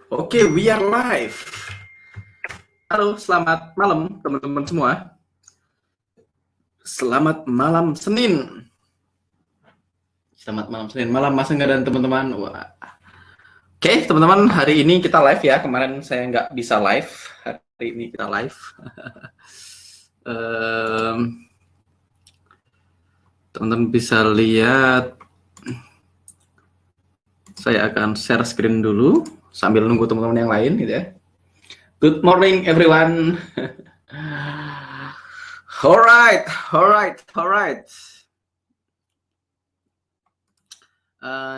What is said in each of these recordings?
Oke, we are live. Halo, selamat malam teman-teman semua. Selamat malam Senin. Selamat malam Senin, malam Mas Angga dan teman-teman. Oke, teman-teman, hari ini kita live ya. Kemarin saya nggak bisa live. Hari ini kita live. Teman-teman bisa lihat. Saya akan share screen dulu sambil nunggu teman-teman yang lain gitu ya. Good morning everyone. Alright.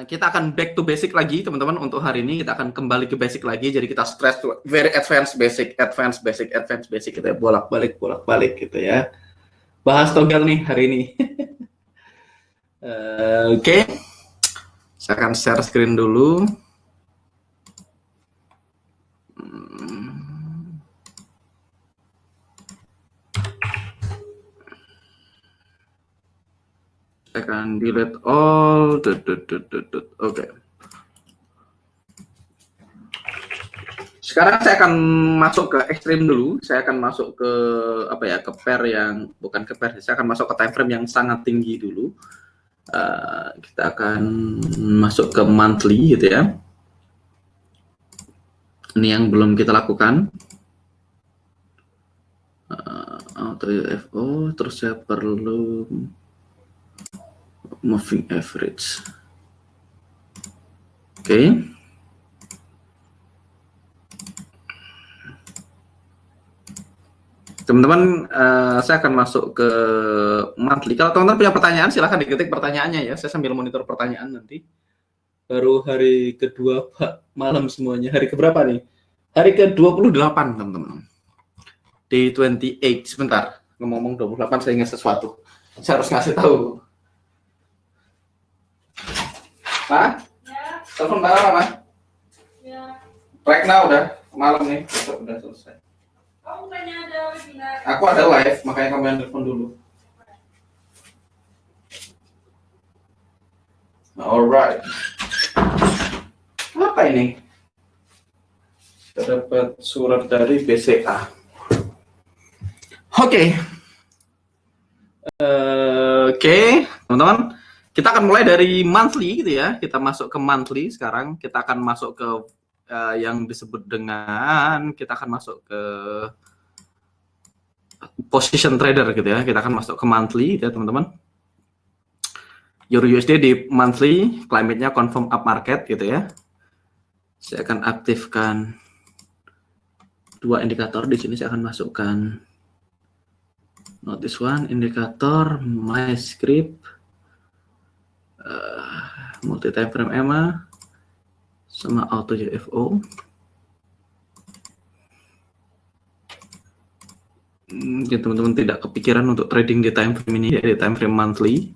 Kita akan back to basic lagi teman-teman. Untuk hari ini kita akan kembali ke basic lagi. Jadi kita stress to very advanced basic gitu ya. Bolak-balik gitu ya. Bahas togel nih hari ini. Oke. Saya akan share screen dulu. Saya akan delete all. Oke. Sekarang saya akan masuk ke ekstrim dulu. Saya akan masuk ke ke pair yang bukan ke pair. Saya akan masuk ke time frame yang sangat tinggi dulu. Kita akan masuk ke monthly gitu ya. Ini yang belum kita lakukan. Auto UFO, terus saya perlu moving average. Oke. Teman-teman, saya akan masuk ke monthly. Kalau teman-teman punya pertanyaan, silahkan diketik pertanyaannya ya. Saya sambil monitor pertanyaan nanti. Baru hari kedua Pak, malam semuanya. Hari keberapa nih? Hari ke-28, teman-teman. Day 28. Sebentar, ngomong 28 saya ingat sesuatu. Saya harus ngasih tahu. Pak? Ya. Telepon Mbak apa, Pak? Ya. Right now udah malam nih, udah selesai. Kamu bukannya ada webinar? Aku ada live, makanya kamu yang telepon dulu. Alright. Apa ini? Kita dapat surat dari BCA. Oke, teman-teman. Kita akan mulai dari monthly gitu ya. Kita masuk ke monthly sekarang. Kita akan masuk ke yang disebut dengan kita akan masuk ke position trader gitu ya. Kita akan masuk ke monthly gitu ya teman-teman. Euro USD di monthly, climate-nya confirm up market gitu ya. Saya akan aktifkan dua indikator di sini. Saya akan masukkan notice one, indikator, my script, multi time frame EMA, sama auto UFO. Mungkin teman-teman tidak kepikiran untuk trading di time frame ini, di time frame monthly.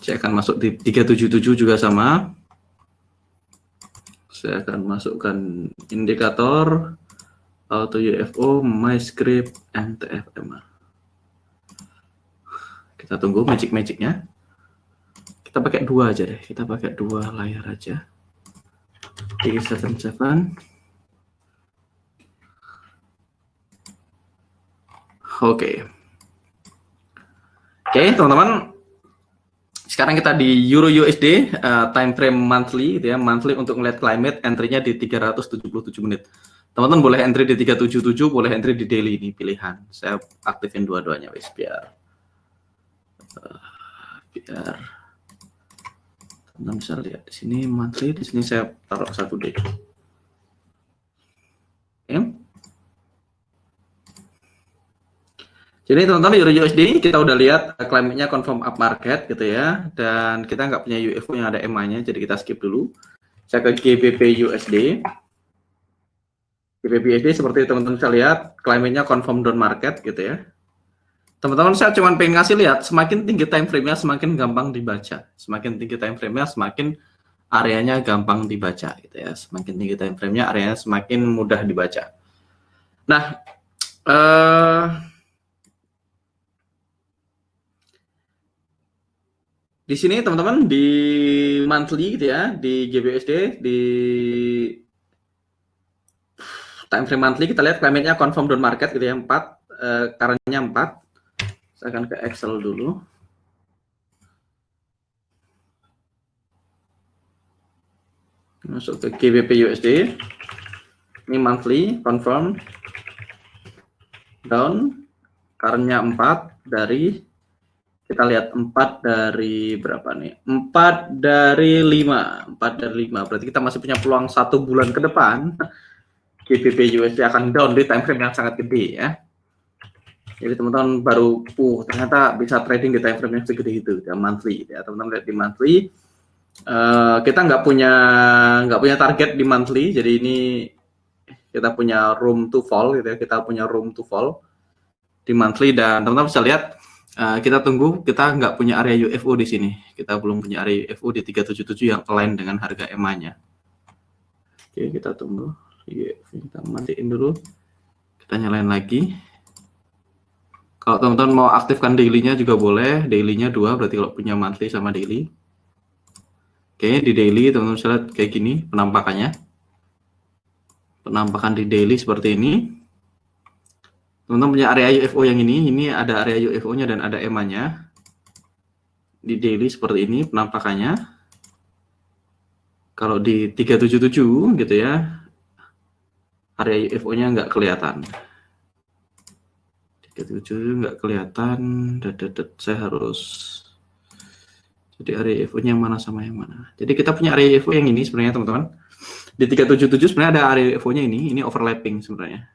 Saya akan masuk di 377 juga sama. Saya akan masukkan indikator, auto UFO, my script, MTF EMA. Kita tunggu magic-magicnya. Kita pakai dua aja deh. Kita pakai dua layar aja. 377. Oke, teman-teman. Sekarang kita di Euro USD time frame monthly, gitu ya. Monthly untuk ngeliat climate, entry-nya di 377 menit. Teman-teman boleh entry di 377, boleh entry di daily, ini pilihan. Saya aktifin dua-duanya, wes biar teman-teman bisa lihat di sini monthly, di sini saya taruh 1 day. Oke. Jadi teman-teman, Euro USD kita udah lihat climate-nya confirm up market gitu ya, dan kita nggak punya UFO yang ada EMA-nya, jadi kita skip dulu. Saya ke GBP USD. GBP USD seperti teman-teman bisa lihat, climate-nya confirm down market gitu ya. Teman-teman, saya cuma pengen ngasih lihat, semakin tinggi time frame-nya semakin gampang dibaca. Semakin tinggi time frame-nya semakin areanya gampang dibaca gitu ya. Semakin tinggi time frame-nya areanya semakin mudah dibaca. Nah, Di sini teman-teman di monthly gitu ya, di GBUSD di time frame monthly kita lihat climate-nya confirm down market gitu ya 4, current-nya 4. Saya akan ke Excel dulu. Masuk ke GBP USD. Ini monthly confirm down, current-nya 4 dari, kita lihat 4 dari berapa nih? 4 dari 5. 4 dari 5. Berarti kita masih punya peluang 1 bulan ke depan GBP USD akan down di time frame yang sangat gede ya. Jadi teman-teman baru ternyata bisa trading di time frame yang segede itu ya, monthly ya. Teman-teman lihat di monthly, kita nggak punya target di monthly, jadi ini kita punya room to fall gitu ya, kita punya room to fall di monthly. Dan teman-teman bisa lihat, kita tunggu, kita nggak punya area UFO di sini, kita belum punya area UFO di 377 yang align dengan harga EMA-nya. Oke, kita tunggu, kita matiin dulu, kita nyalain lagi. Kalau teman-teman mau aktifkan daily-nya juga boleh, daily-nya 2, berarti kalau punya monthly sama daily. Oke, di daily teman-teman bisa lihat kayak gini penampakannya. Penampakan di daily seperti ini. Teman-teman punya area UFO yang ini ada area UFO-nya dan ada EMA-nya. Di daily seperti ini penampakannya. Kalau di 377 gitu ya, area UFO-nya nggak kelihatan. 377 nggak kelihatan. Saya harus, jadi area UFO-nya yang mana sama yang mana. Jadi kita punya area UFO yang ini sebenarnya teman-teman. Di 377 sebenarnya ada area UFO-nya ini overlapping sebenarnya.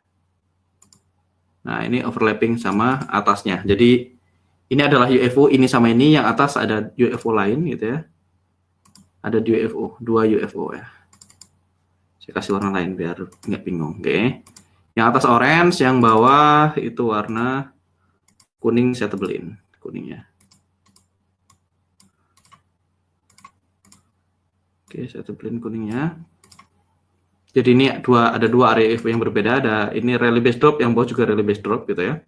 Nah, ini overlapping sama atasnya. Jadi ini adalah UFO, ini sama ini, yang atas ada UFO lain gitu ya. Ada dua UFO ya. Saya kasih warna lain biar nggak bingung. Oke. Yang atas orange, yang bawah itu warna kuning, saya tebelin kuningnya. Oke, saya tebelin kuningnya. Jadi ini ada dua area UFO yang berbeda. Ada ini rally base drop, yang bawah juga rally base drop gitu ya.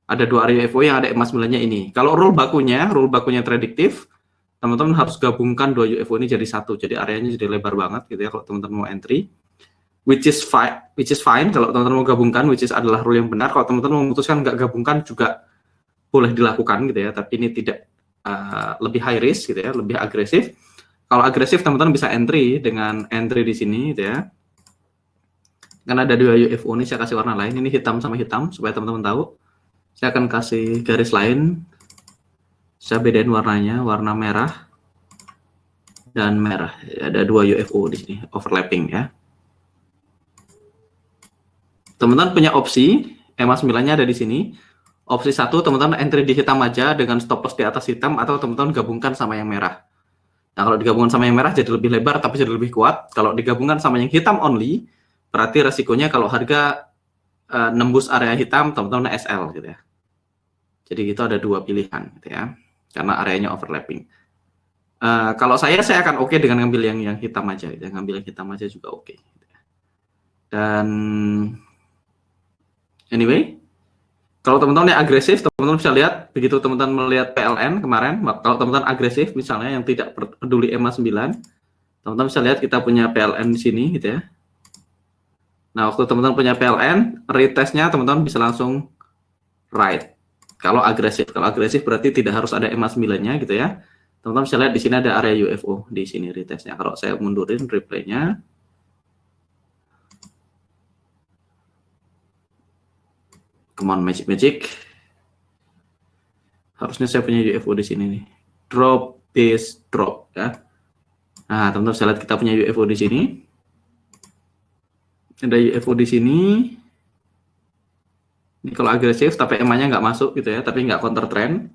Ada dua area UFO yang ada emas 9-nya ini. Kalau rule bakunya prediktif, teman-teman harus gabungkan dua UFO ini jadi satu. Jadi areanya jadi lebar banget gitu ya kalau teman-teman mau entry. Which is fine kalau teman-teman mau gabungkan, which is adalah rule yang benar. Kalau teman-teman memutuskan nggak gabungkan juga boleh dilakukan gitu ya. Tapi ini tidak lebih high risk gitu ya, lebih agresif. Kalau agresif teman-teman bisa entry dengan entry di sini gitu ya. Karena ada dua UFO ini, saya kasih warna lain. Ini hitam sama hitam supaya teman-teman tahu. Saya akan kasih garis lain. Saya bedain warnanya, warna merah dan merah. Ada dua UFO di sini, overlapping ya. Teman-teman punya opsi, EMA 9-nya ada di sini. Opsi 1, teman-teman entry di hitam aja dengan stop loss di atas hitam, atau teman-teman gabungkan sama yang merah. Nah, kalau digabungkan sama yang merah jadi lebih lebar tapi jadi lebih kuat. Kalau digabungkan sama yang hitam only, berarti resikonya kalau harga nembus area hitam, teman-teman SL gitu ya. Jadi itu ada dua pilihan gitu ya, karena areanya overlapping. Kalau saya akan oke dengan ngambil yang hitam aja gitu ya. Ngambil yang hitam aja juga oke gitu ya. Dan anyway, kalau teman-teman yang agresif, teman-teman bisa lihat, begitu teman-teman melihat PLN kemarin, kalau teman-teman agresif misalnya yang tidak peduli EMA 9, teman-teman bisa lihat kita punya PLN di sini gitu ya. Nah, waktu teman-teman punya PLN, retestnya teman-teman bisa langsung right. Kalau agresif berarti tidak harus ada EMA 9-nya gitu ya. Teman-teman bisa lihat di sini ada area UFO di sini retestnya. Kalau saya mundurin replaynya, come on magic. Harusnya saya punya UFO di sini nih. Drop base drop ya. Nah, teman-teman bisa lihat kita punya UFO di sini. Ada UFO di sini. Ini kalau agresif tapi EMA-nya nggak masuk gitu ya, tapi nggak counter trend.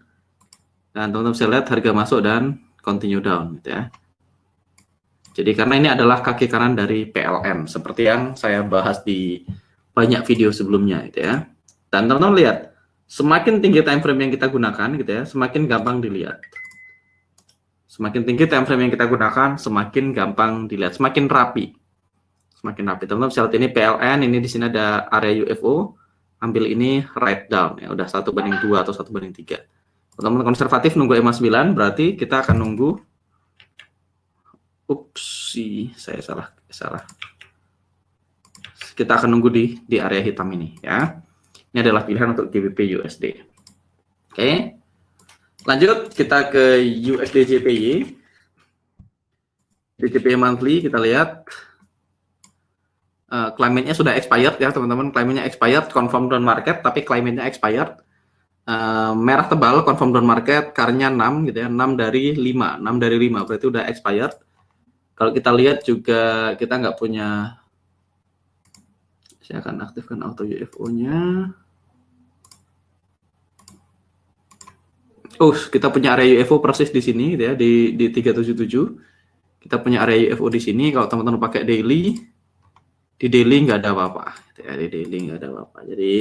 Dan teman-teman bisa lihat harga masuk dan continue down gitu ya. Jadi karena ini adalah kaki kanan dari PLN seperti yang saya bahas di banyak video sebelumnya gitu ya. Dan teman-teman lihat, semakin tinggi time frame yang kita gunakan gitu ya, semakin gampang dilihat. Semakin tinggi time frame yang kita gunakan, semakin gampang dilihat, semakin rapi. Teman-teman bisa lihat ini PLN, ini di sini ada area UFO. Ambil ini write down ya, udah 1:2 atau 1:3. Teman-teman konservatif nunggu EMA 9, berarti kita akan nunggu. Saya salah. Kita akan nunggu di area hitam ini ya. Ini adalah pilihan untuk GBP USD. Oke. Lanjut kita ke USD JPY. Di JPY monthly kita lihat claimantnya sudah expired ya teman-teman. Claimantnya expired, confirm down market, tapi claimantnya expired. Merah tebal, confirm down market, karnya 6 gitu ya, 6 dari 5, 6 dari 5 berarti udah expired. Kalau kita lihat juga kita nggak punya, saya akan aktifkan auto UFO-nya. Kita punya area UFO persis di sini gitu ya, di 377. Kita punya area UFO di sini. Kalau teman-teman pakai daily, di daily nggak ada apa-apa gitu ya, di daily nggak ada apa-apa. Jadi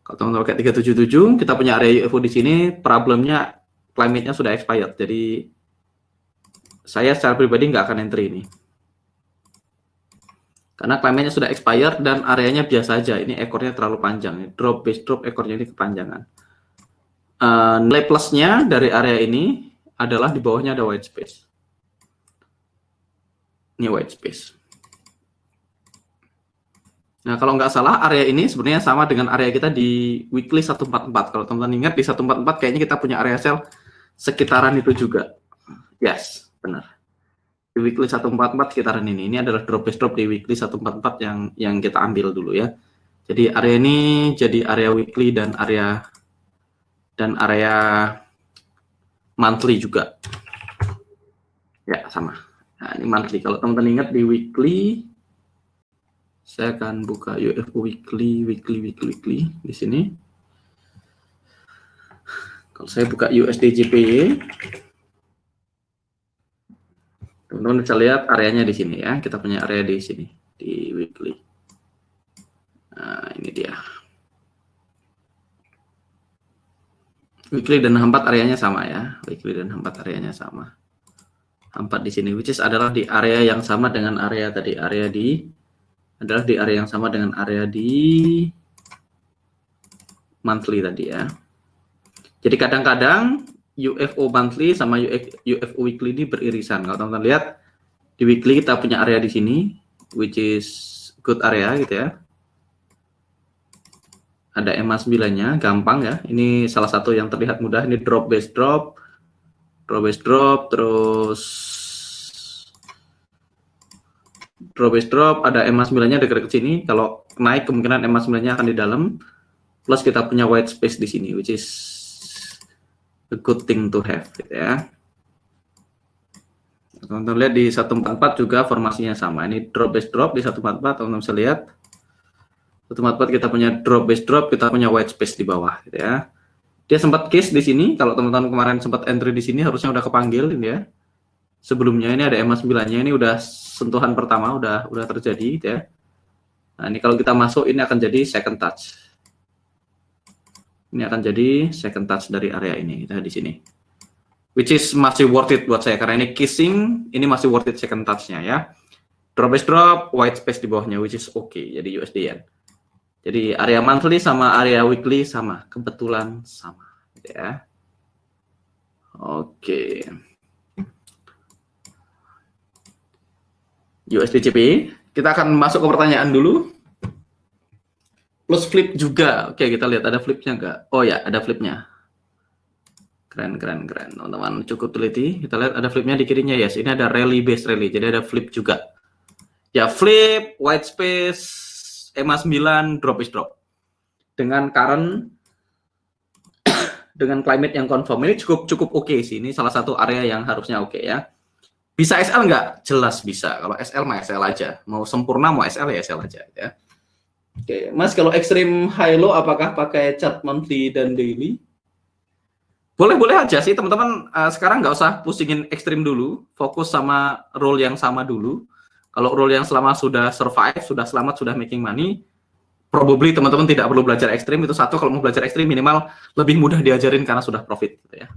kalau teman-teman pakai 377, kita punya area UFO di sini, problemnya climate-nya sudah expired. Jadi saya secara pribadi nggak akan entry ini. Karena climate-nya sudah expired dan areanya biasa aja. Ini ekornya terlalu panjang. Drop base drop ekornya ini kepanjangan. Nilai plusnya dari area ini adalah di bawahnya ada white space. Ini white space. Nah, kalau nggak salah area ini sebenarnya sama dengan area kita di weekly 144. Kalau teman-teman ingat di 144 kayaknya kita punya area sell sekitaran itu juga. Yes, benar. Di weekly 144 sekitaran ini. Ini adalah drop base drop di weekly 144 yang kita ambil dulu ya. Jadi area ini jadi area weekly dan area monthly juga. Ya, sama. Nah, ini monthly. Kalau teman-teman ingat di weekly, saya akan buka UFO weekly di sini. Kalau saya buka USD JPY, teman-teman bisa lihat areanya di sini ya. Kita punya area di sini di weekly. Nah, ini dia. Weekly dan hampat areanya sama ya. Weekly dan hampat areanya sama. Hampat di sini, which is adalah di area yang sama dengan area tadi. Adalah di area yang sama dengan area di monthly tadi ya. Jadi kadang-kadang UFO monthly sama UFO weekly ini beririsan. Kalau teman-teman lihat di weekly kita punya area di sini, which is good area gitu ya. Ada EMA 9-nya, gampang ya. Ini salah satu yang terlihat mudah. Ini drop base drop, terus drop base drop. Ada EMA 9-nya dekat ke sini. Kalau naik kemungkinan EMA 9-nya akan di dalam. Plus kita punya white space di sini, which is a good thing to have gitu ya. Teman-teman lihat di 144 juga formasinya sama. Ini drop base drop di 144, teman-teman bisa lihat. 144 kita punya drop base drop, kita punya white space di bawah gitu ya. Dia sempat case di sini. Kalau teman-teman kemarin sempat entry di sini harusnya udah kepanggil ini ya. Sebelumnya ini ada EMA 9-nya, ini udah sentuhan pertama udah terjadi gitu ya. Nah, ini kalau kita masuk ini akan jadi second touch. Ini akan jadi second touch dari area ini kita di sini. Which is masih worth it buat saya karena ini kissing, ini masih worth it second touch-nya ya. Drop base drop, white space di bawahnya which is okay jadi USD yen. Jadi area monthly sama area weekly sama, kebetulan sama gitu ya. Oke. USD JPY, kita akan masuk ke pertanyaan dulu. Plus flip juga. Oke, kita lihat ada flipnya nggak? Oh ya, ada flipnya. Keren. Teman-teman cukup teliti. Kita lihat ada flipnya di kirinya. Yes, ini ada rally base rally. Jadi ada flip juga. Ya, flip, white space, EMA 9, drop is drop. Dengan current, dengan climate yang confirm, ini cukup oke sih. Ini salah satu area yang harusnya oke ya. Bisa SL nggak? Jelas bisa. Kalau SL mah SL aja. Mau sempurna mau SL ya SL aja ya. Oke, Mas, kalau extreme high low apakah pakai chart monthly dan daily? Boleh aja sih teman-teman. Sekarang nggak usah pusingin ekstrim dulu, fokus sama role yang sama dulu. Kalau role yang selama sudah survive, sudah selamat, sudah making money, probably teman-teman tidak perlu belajar ekstrim. Itu satu. Kalau mau belajar ekstrim minimal lebih mudah diajarin karena sudah profit gitu ya.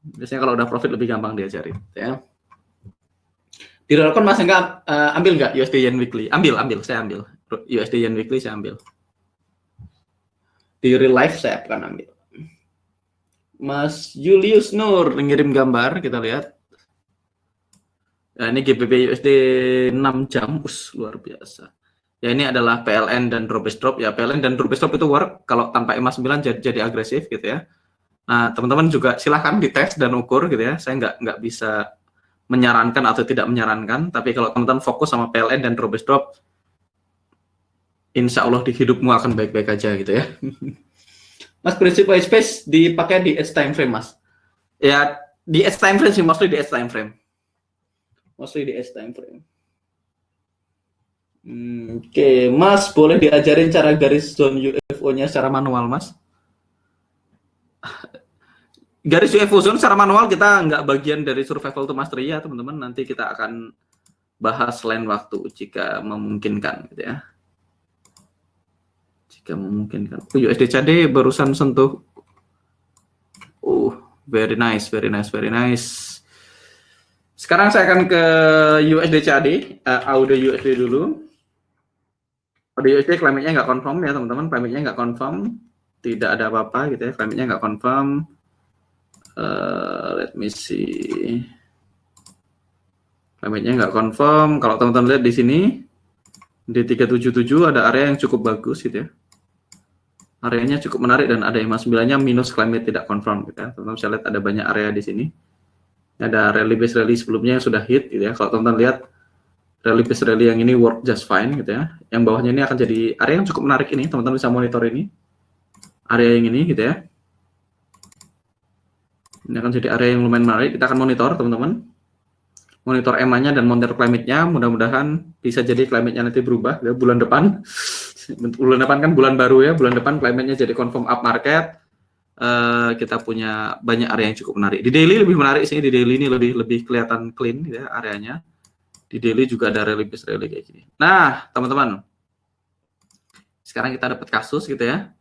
Biasanya kalau udah profit lebih gampang diajarin gitu ya. Di Relcon Mas enggak ambil nggak USD Yen Weekly? Ambil, saya ambil. USD Yen Weekly saya ambil. Di real life saya akan ambil. Mas Julius Nur ngirim gambar, kita lihat. Nah, ini GBP USD 6 jam, luar biasa. Ya ini adalah PLN dan Robes Drop. Ya PLN dan Robes Drop itu work kalau tanpa EMA 9 jadi agresif gitu ya. Nah teman-teman juga silahkan dites dan ukur gitu ya. Saya nggak bisa menyarankan atau tidak menyarankan. Tapi kalau teman-teman fokus sama PLN dan Robes Drop, insya Allah di hidupmu akan baik-baik aja gitu ya. Mas, prinsip white space dipakai di edge time frame, Mas. Ya di edge time frame sih, mostly di edge time frame. Mostly di edge time frame. Oke, Mas, boleh diajarin cara garis zone UFO-nya secara manual, Mas? Garis UFO zone secara manual kita nggak bagian dari survival to mastery ya, teman-teman. Nanti kita akan bahas lain waktu jika memungkinkan, gitu ya. Jika memungkinkan. USD-CAD barusan sentuh. Very nice, very nice, very nice. Sekarang saya akan ke USD-CAD, audio USD dulu. Audio USD klimatnya nggak confirm ya teman-teman, klimatnya nggak confirm, tidak ada apa-apa gitu ya, klimatnya nggak confirm. Let me see, klimatnya nggak confirm. Kalau teman-teman lihat di sini di 377 ada area yang cukup bagus gitu ya, areanya cukup menarik dan ada EMA 9-nya minus climate tidak confirm gitu ya. Teman-teman bisa lihat ada banyak area di sini. Ada rally base rally sebelumnya yang sudah hit gitu ya. Kalau teman-teman lihat rally base rally yang ini work just fine gitu ya. Yang bawahnya ini akan jadi area yang cukup menarik ini. Teman-teman bisa monitor ini. Area yang ini gitu ya. Ini akan jadi area yang lumayan menarik. Kita akan monitor teman-teman. Monitor EMA-nya dan monitor climate-nya. Mudah-mudahan bisa jadi climate-nya nanti berubah ya, bulan depan. Bulan depan kan bulan baru ya. Bulan depan climate-nya jadi confirm up market. Kita punya banyak area yang cukup menarik. Di daily lebih menarik sih, di daily ini lebih kelihatan clean ya areanya. Di daily juga ada rally base rally kayak gini. Nah, teman-teman. Sekarang kita dapat kasus gitu ya.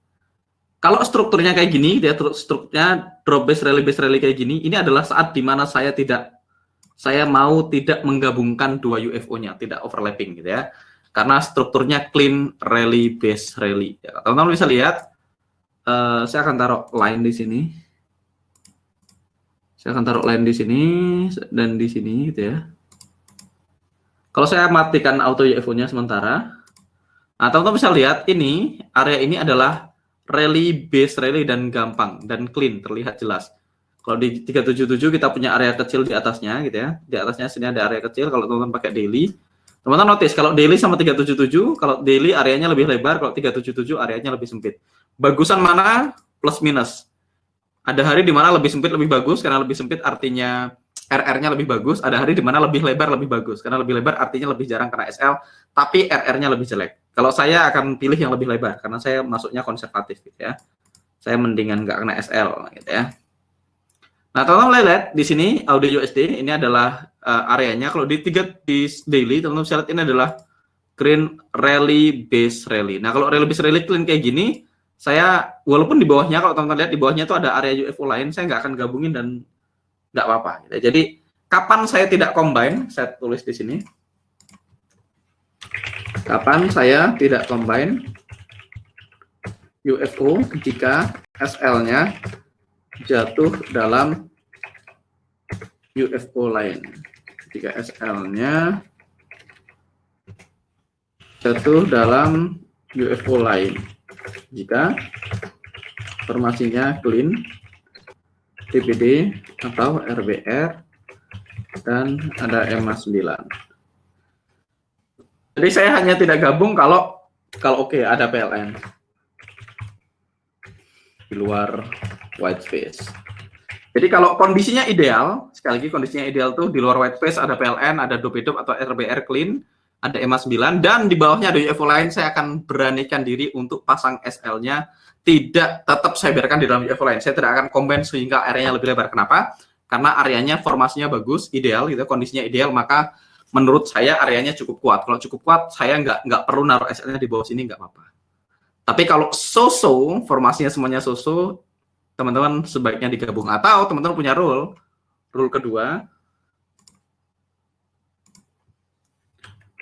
Kalau strukturnya kayak gini, dia strukturnya drop base rally kayak gini, ini adalah saat dimana saya mau tidak menggabungkan dua UFO-nya, tidak overlapping gitu ya. Karena strukturnya clean rally base rally. Ya, teman-teman bisa lihat. Saya akan taruh line di sini. Saya akan taruh line di sini dan di sini gitu ya. Kalau saya matikan auto UFO-nya sementara, nah teman-teman bisa lihat ini area ini adalah rally base rally dan gampang dan clean, terlihat jelas. Kalau di 377 kita punya area kecil di atasnya gitu ya. Di atasnya sini ada area kecil kalau teman-teman pakai daily. Teman-teman notice kalau daily sama 377, kalau daily areanya lebih lebar, kalau 377 areanya lebih sempit. Bagusan mana? Plus minus. Ada hari di mana lebih sempit lebih bagus, karena lebih sempit artinya RR-nya lebih bagus. Ada hari di mana lebih lebar lebih bagus, karena lebih lebar artinya lebih jarang kena SL, tapi RR-nya lebih jelek. Kalau saya akan pilih yang lebih lebar, karena saya masuknya konservatif gitu ya. Saya mendingan nggak kena SL gitu ya. Nah, teman-teman lihat di sini audio USD ini adalah areanya. Kalau di daily, teman-teman bisa lihat ini adalah clean rally base rally. Nah, kalau rally base rally clean kayak gini, saya walaupun di bawahnya, kalau teman-teman lihat di bawahnya itu ada area UFO lain, saya nggak akan gabungin dan nggak apa-apa. Gitu. Jadi kapan saya tidak combine, saya tulis di sini. Kapan saya tidak combine UFO ketika SL-nya jatuh dalam UFO lain. Jika SL-nya jatuh dalam UFO lain. Jika formasinya clean, TPD atau RBR, dan ada EMA 9. Jadi saya hanya tidak gabung kalau oke, ada PLN. Di luar white space. Jadi kalau kondisinya ideal, sekali lagi kondisinya ideal tuh di luar white space ada PLN, ada DOPEDOP atau RBR clean, ada EMA 9, dan di bawahnya ada UFO lain, saya akan beranikan diri untuk pasang SL-nya, tidak tetap saya biarkan di dalam UFO lain. Saya tidak akan combine sehingga areanya lebih lebar. Kenapa? Karena areanya formasinya bagus, ideal, gitu, kondisinya ideal, maka menurut saya areanya cukup kuat. Kalau cukup kuat, saya nggak perlu naruh SL-nya di bawah sini, nggak apa-apa. Tapi kalau so-so, formasinya semuanya so-so, teman-teman sebaiknya digabung. Atau teman-teman punya rule kedua,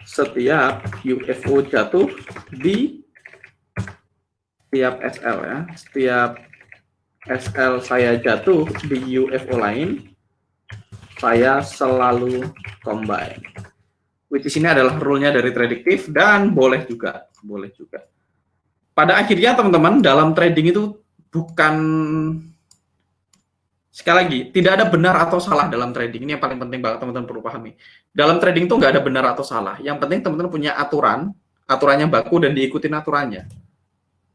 setiap UFO jatuh di setiap SL ya, setiap SL saya jatuh di UFO lain, saya selalu combine. Which is ini adalah rule-nya dari prediktif dan boleh juga. Pada akhirnya teman-teman, dalam trading itu bukan, sekali lagi, tidak ada benar atau salah dalam trading. Ini yang paling penting banget teman-teman perlu pahami. Dalam trading itu nggak ada benar atau salah. Yang penting teman-teman punya aturannya baku dan diikutin aturannya.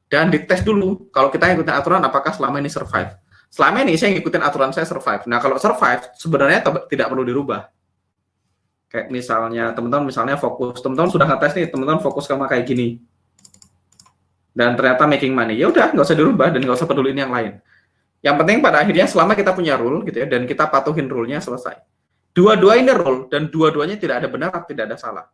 Dan dites dulu, kalau kita ngikutin aturan, apakah selama ini survive. Selama ini saya ngikutin aturan, saya survive. Nah, kalau survive, sebenarnya tidak perlu dirubah. Kayak misalnya, teman-teman fokus, teman-teman sudah ngetes nih, teman-teman fokus sama kayak gini. Dan ternyata making money. Ya udah, nggak usah dirubah dan nggak usah peduliin yang lain. Yang penting pada akhirnya selama kita punya rule gitu ya, dan kita patuhin rule-nya, selesai. Dua-dua ini rule, dan dua-duanya tidak ada benar, tidak ada salah.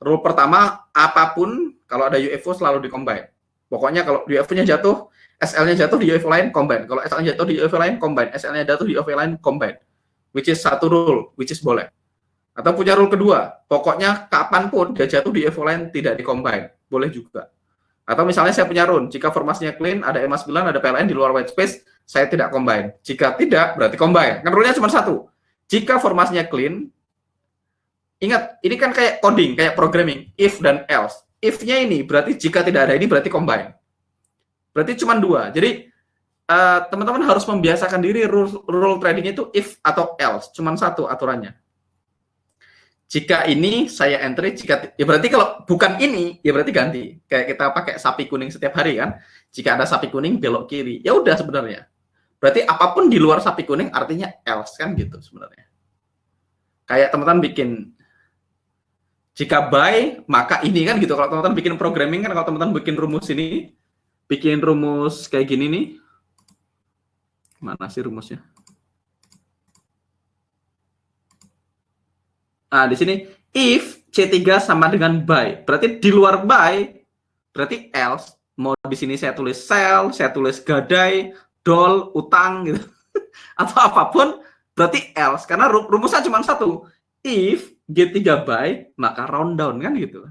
Rule pertama, apapun, kalau ada UFO selalu di-combine. Pokoknya kalau UFO-nya jatuh, SL-nya jatuh di UFO lain, combine. Kalau SL-nya jatuh di UFO lain, combine. SL-nya jatuh di UFO lain, combine. Which is satu rule, which is boleh. Atau punya rule kedua, pokoknya kapanpun dia jatuh di UFO lain tidak di-combine. Boleh juga. Atau misalnya saya punya rule, jika formasinya clean, ada EMA 9, ada PLN di luar white space, saya tidak combine. Jika tidak, berarti combine. Kan rule-nya cuma satu. Jika formasinya clean, ingat, ini kan kayak coding, kayak programming, if dan else. If-nya ini berarti jika tidak ada ini berarti combine. Berarti cuma dua. Jadi teman-teman harus membiasakan diri rule trading itu if atau else, cuma satu aturannya. Jika ini saya entry, ya berarti kalau bukan ini ya berarti ganti. Kayak kita pakai sapi kuning setiap hari kan. Jika ada sapi kuning belok kiri, ya udah sebenarnya. Berarti apapun di luar sapi kuning artinya else kan gitu sebenarnya. Kayak teman-teman bikin, jika buy, maka ini kan gitu. Kalau teman-teman bikin programming kan, kalau teman-teman bikin rumus ini, bikin rumus kayak gini nih. Mana sih rumusnya? Nah, di sini, if C3 sama dengan buy. Berarti di luar buy, berarti else. Mau di sini saya tulis sell, saya tulis gadai, dol, utang, gitu. Atau apapun, berarti else. Karena rumusnya cuma satu. If G3 buy, maka round down kan gitu.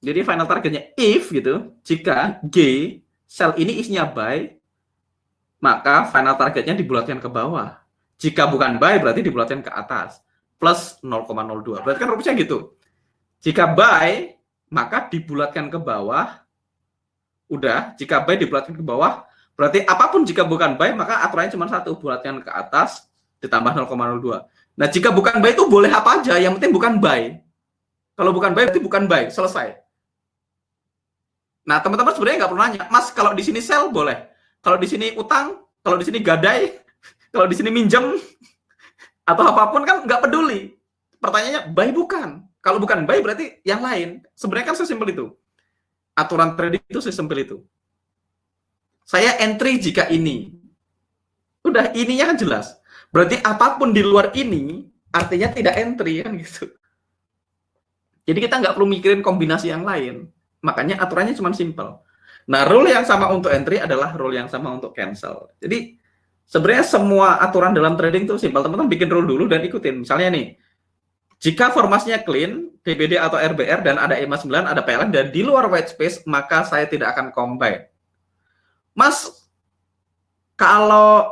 Jadi final targetnya if gitu, jika G sell ini isinya buy, maka final targetnya dibulatkan ke bawah. Jika bukan buy berarti dibulatkan ke atas. Plus 0,02. Berarti kan rumusnya gitu. Jika buy, maka dibulatkan ke bawah. Udah, jika buy dibulatkan ke bawah, berarti apapun jika bukan buy, maka aturannya cuma satu, bulatkan ke atas, ditambah 0,02. Nah, jika bukan buy itu boleh apa aja, yang penting bukan buy. Kalau bukan buy, berarti bukan buy, selesai. Nah, teman-teman sebenarnya nggak perlu nanya, Mas, kalau di sini sell boleh. Kalau di sini utang, kalau di sini gadai, kalau di sini minjem, atau apapun kan nggak peduli. Pertanyaannya, buy bukan. Kalau bukan buy berarti yang lain. Sebenarnya kan sesimpel itu. Aturan trading itu sesimpel itu. Saya entry jika ini. Udah, ininya kan jelas. Berarti apapun di luar ini, artinya tidak entry kan gitu. Jadi kita nggak perlu mikirin kombinasi yang lain. Makanya aturannya cuma simple. Nah, rule yang sama untuk entry adalah rule yang sama untuk cancel. Jadi sebenarnya semua aturan dalam trading itu simpel. Teman-teman bikin rule dulu dan ikutin. Misalnya nih, jika formasinya clean, DBD atau RBR, dan ada EMA 9, ada PLN, dan di luar white space, maka saya tidak akan combine. Mas, kalau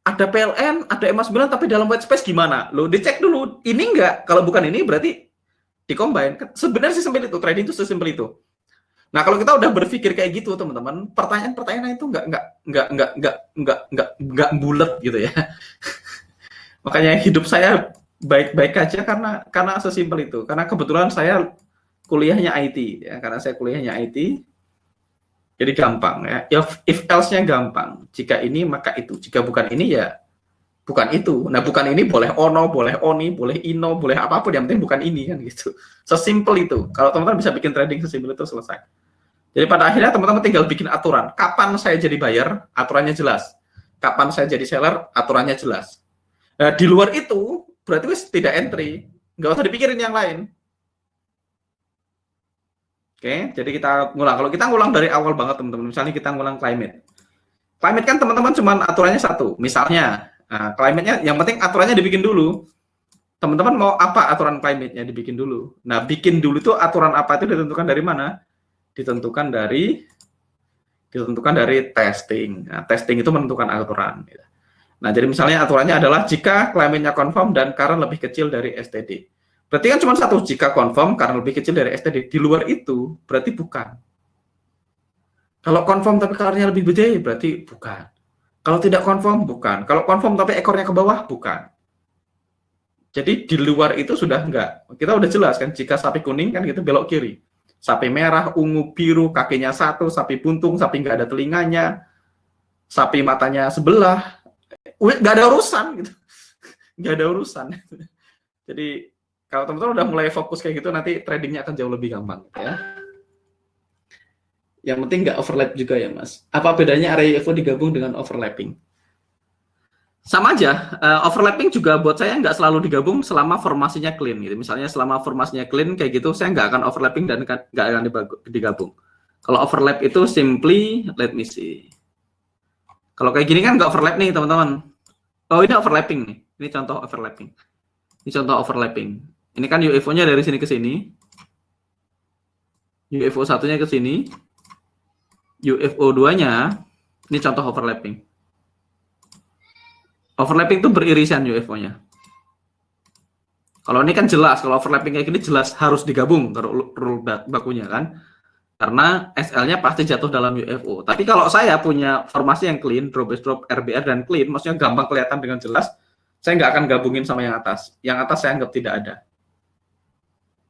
ada PLN, ada EMA 9, tapi dalam white space gimana? Loh, dicek dulu. Ini enggak. Kalau bukan ini, berarti di-combine. Sebenarnya sesimpel itu. Trading itu sesimpel itu. Nah, kalau kita udah berpikir kayak gitu, teman-teman, pertanyaan-pertanyaan itu nggak bulat gitu ya. Makanya hidup saya baik-baik aja karena sesimpel itu. Karena kebetulan saya kuliahnya IT ya, karena saya kuliahnya IT. Jadi gampang ya. If else-nya gampang. Jika ini maka itu. Jika bukan ini ya bukan itu. Nah, bukan ini boleh ono, boleh oni, boleh ino, boleh apapun, yang penting bukan ini kan gitu. Sesimpel itu. Kalau teman-teman bisa bikin trading sesimpel itu, selesai. Jadi pada akhirnya teman-teman tinggal bikin aturan. Kapan saya jadi buyer, aturannya jelas. Kapan saya jadi seller, aturannya jelas. Nah, di luar itu, berarti tidak entry. Nggak usah dipikirin yang lain. Oke, jadi kita ngulang. Kalau kita ngulang dari awal banget, teman-teman. Misalnya kita ngulang climate. Climate kan teman-teman cuma aturannya satu. Misalnya, climate-nya, yang penting aturannya dibikin dulu. Teman-teman mau apa aturan climate-nya dibikin dulu. Nah, bikin dulu itu aturan apa itu ditentukan dari mana? ditentukan dari testing. Nah, testing itu menentukan aturan. Nah, jadi misalnya aturannya adalah jika claimantnya confirm dan current lebih kecil dari STD. Berarti kan cuma satu, jika confirm current lebih kecil dari STD. Di luar itu berarti bukan. Kalau confirm tapi currentnya lebih gede berarti bukan. Kalau tidak confirm bukan. Kalau confirm tapi ekornya ke bawah bukan. Jadi di luar itu sudah enggak. Kita udah jelas kan, jika sapi kuning kan gitu belok kiri. Sapi merah, ungu, biru, kakinya satu, sapi buntung, sapi nggak ada telinganya, sapi matanya sebelah, nggak ada urusan gitu. Nggak ada urusan. Jadi kalau teman-teman udah mulai fokus kayak gitu, nanti tradingnya akan jauh lebih gampang ya. Yang penting nggak overlap juga ya Mas. Apa bedanya area UFO digabung dengan overlapping? Sama aja, overlapping juga buat saya nggak selalu digabung selama formasinya clean gitu. Misalnya selama formasinya clean kayak gitu, saya nggak akan overlapping dan nggak akan digabung. Kalau overlap itu simply, let me see. Kalau kayak gini kan nggak overlap nih teman-teman. Oh ini overlapping nih, ini contoh overlapping. Ini contoh overlapping. Ini kan UFO-nya dari sini ke sini. UFO satunya ke sini. UFO 2-nya, ini contoh overlapping. Overlapping itu beririsan UFO-nya. Kalau ini kan jelas, kalau overlapping kayak gini jelas harus digabung rule bakunya kan. Karena SL-nya pasti jatuh dalam UFO. Tapi kalau saya punya formasi yang clean, drop base drop, RBR dan clean, maksudnya gampang kelihatan dengan jelas, saya nggak akan gabungin sama yang atas. Yang atas saya anggap tidak ada.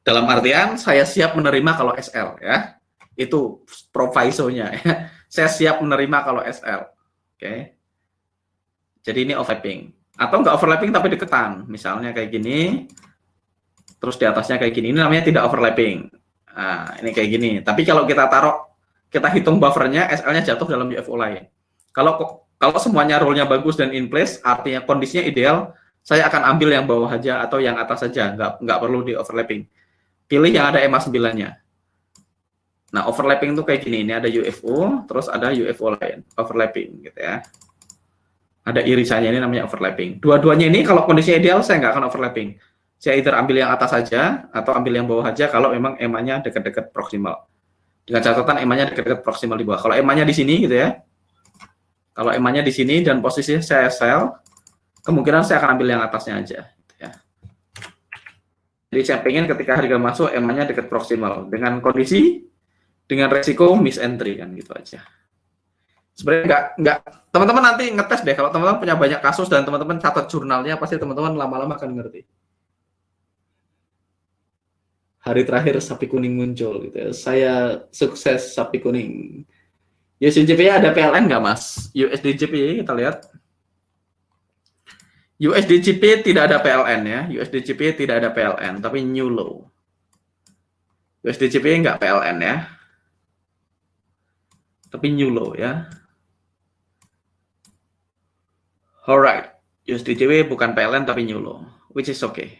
Dalam artian saya siap menerima kalau SL ya. Itu proviso-nya ya. Saya siap menerima kalau SL. Oke. Jadi ini overlapping. Atau nggak overlapping tapi deketan. Misalnya kayak gini. Terus di atasnya kayak gini. Ini namanya tidak overlapping. Nah, ini kayak gini. Tapi kalau kita kita hitung buffernya, SL-nya jatuh dalam UFO lain. Kalau semuanya rule-nya bagus dan in place, artinya kondisinya ideal, saya akan ambil yang bawah aja atau yang atas saja, nggak perlu di overlapping. Pilih yang ada EMA 9-nya. Nah, overlapping itu kayak gini. Ini ada UFO, terus ada UFO lain. Overlapping gitu ya. Ada irisannya, ini namanya overlapping. Dua-duanya ini kalau kondisinya ideal, saya nggak akan overlapping. Saya either ambil yang atas saja, atau ambil yang bawah saja kalau memang EMA-nya dekat-dekat proksimal. Dengan catatan EMA-nya dekat-dekat proksimal di bawah. Kalau EMA-nya di sini gitu ya. Kalau EMA-nya di sini dan posisinya saya sell, kemungkinan saya akan ambil yang atasnya aja. Gitu ya. Jadi saya pengen ketika harga masuk EMA-nya dekat proksimal. Dengan kondisi, dengan resiko miss entry kan gitu aja. Sebenarnya nggak teman-teman nanti ngetes deh, kalau teman-teman punya banyak kasus dan teman-teman catat jurnalnya, pasti teman-teman lama-lama akan ngerti. Hari terakhir sapi kuning muncul gitu ya. Saya sukses sapi kuning. USDJPY ada PLN nggak Mas? USDJPY kita lihat. USDJPY tidak ada PLN ya. USDJPY tidak ada PLN, tapi new low. USDJPY nggak PLN ya. Tapi new low ya. Alright, USDJPY bukan PLN tapi new low, which is okay.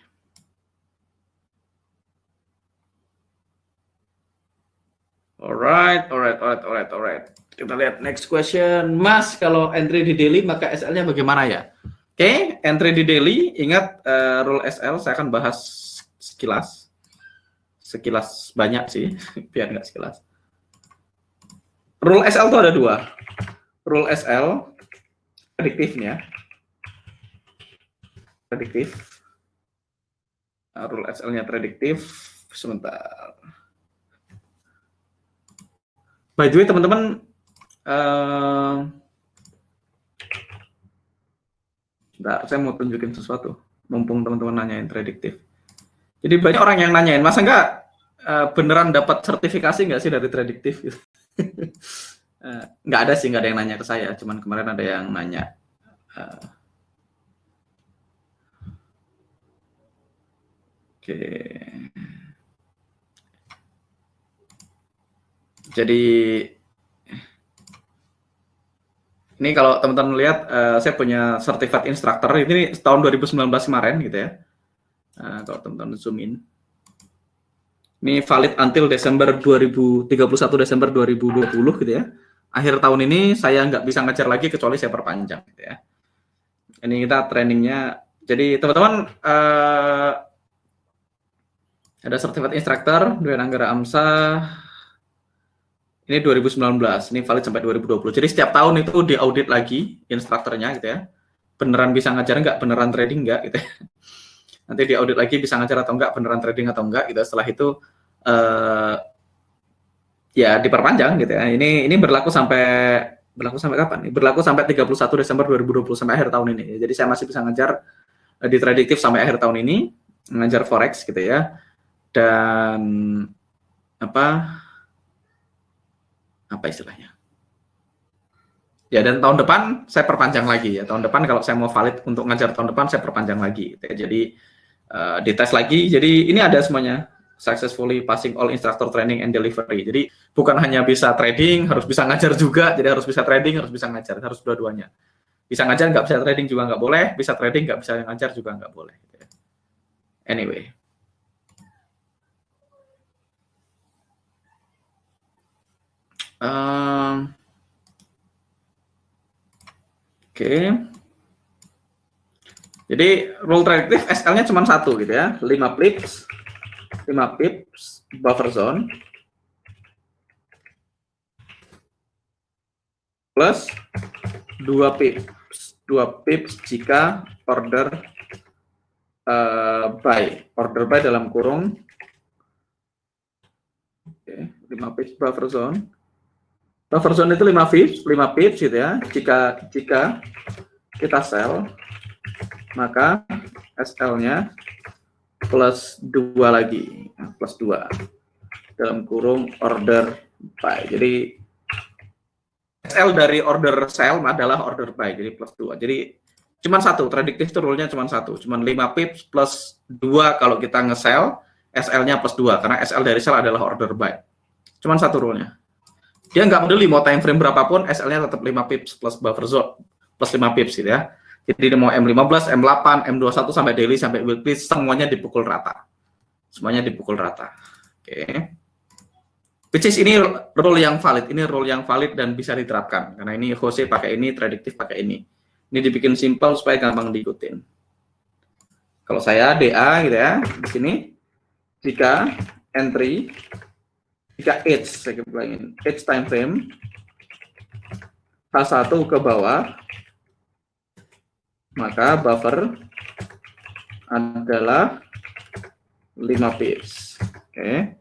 Alright. Kita lihat next question. Mas, kalau entry di daily maka SL-nya bagaimana ya? Oke, entry di daily, ingat rule SL saya akan bahas sekilas. Sekilas banyak sih, biar nggak sekilas. Rule SL itu ada dua. Rule SL prediktifnya. Prediktif. Rule SL-nya prediktif. Sebentar. By the way, teman-teman, saya mau tunjukin sesuatu. Mumpung teman-teman nanyain prediktif. Jadi banyak orang yang nanyain, masa nggak beneran dapat sertifikasi nggak sih dari prediktif? Nggak ada sih, nggak ada yang nanya ke saya. Cuman kemarin ada yang nanya. Oke. Jadi ini kalau teman-teman lihat, saya punya certified instructor ini tahun 2019 kemarin gitu ya. Kalau teman-teman zoom in, ini valid until Desember 31 Desember 2020 gitu ya. Akhir tahun ini saya nggak bisa ngejar lagi kecuali saya perpanjang gitu ya. Ini kita trainingnya. Jadi teman-teman ada certified instructor, Dwi Anggara Amsa, Ini 2019, ini valid sampai 2020. Jadi setiap tahun itu diaudit lagi instrukturnya gitu ya. Beneran bisa ngajar nggak, beneran trading nggak gitu ya. Nanti diaudit lagi bisa ngajar atau nggak, beneran trading atau nggak gitu. Setelah itu ya diperpanjang gitu ya. Ini berlaku sampai kapan? Berlaku sampai 31 Desember 2020 sampai akhir tahun ini. Jadi saya masih bisa ngajar di Prediktif sampai akhir tahun ini, ngajar forex gitu ya. Dan apa istilahnya? Ya, dan tahun depan saya perpanjang lagi ya. Tahun depan kalau saya mau valid untuk ngajar tahun depan saya perpanjang lagi. Gitu ya. Jadi dites lagi. Jadi ini ada semuanya. Successfully passing all instructor training and delivery. Jadi bukan hanya bisa trading, harus bisa ngajar juga. Jadi harus bisa trading, harus bisa ngajar, harus dua-duanya. Bisa ngajar nggak bisa trading juga nggak boleh, bisa trading nggak bisa ngajar juga nggak boleh. Gitu ya. Anyway. Oke. Jadi rule predictive SL-nya cuma satu gitu ya, 5 pips buffer zone plus 2 pips jika order buy dalam kurung 5 pips buffer zone itu 5 pips gitu ya. Jika kita sell, maka SL-nya plus 2 lagi, plus 2 dalam kurung order buy. Jadi SL dari order sell adalah order buy, jadi plus 2. Jadi cuma satu, predictive itu rule-nya cuma satu, cuma 5 pips plus 2 kalau kita nge-sell, SL-nya plus 2 karena SL dari sell adalah order buy. Cuma satu rule-nya. Dia nggak peduli mau time frame berapapun, SL-nya tetap 5 pips plus buffer zone plus 5 pips gitu ya. Jadi mau M15, M8, M21 sampai daily sampai weekly semuanya dipukul rata. Semuanya dipukul rata. Oke. Which is ini rule yang valid, dan bisa diterapkan. Karena ini Jose pakai ini, Predictive pakai ini. Ini dibikin simple supaya gampang diikutin. Kalau saya DA gitu ya, di sini jika entry jika saya bilangin time frame H1 ke bawah, maka buffer adalah 5 pips. Oke.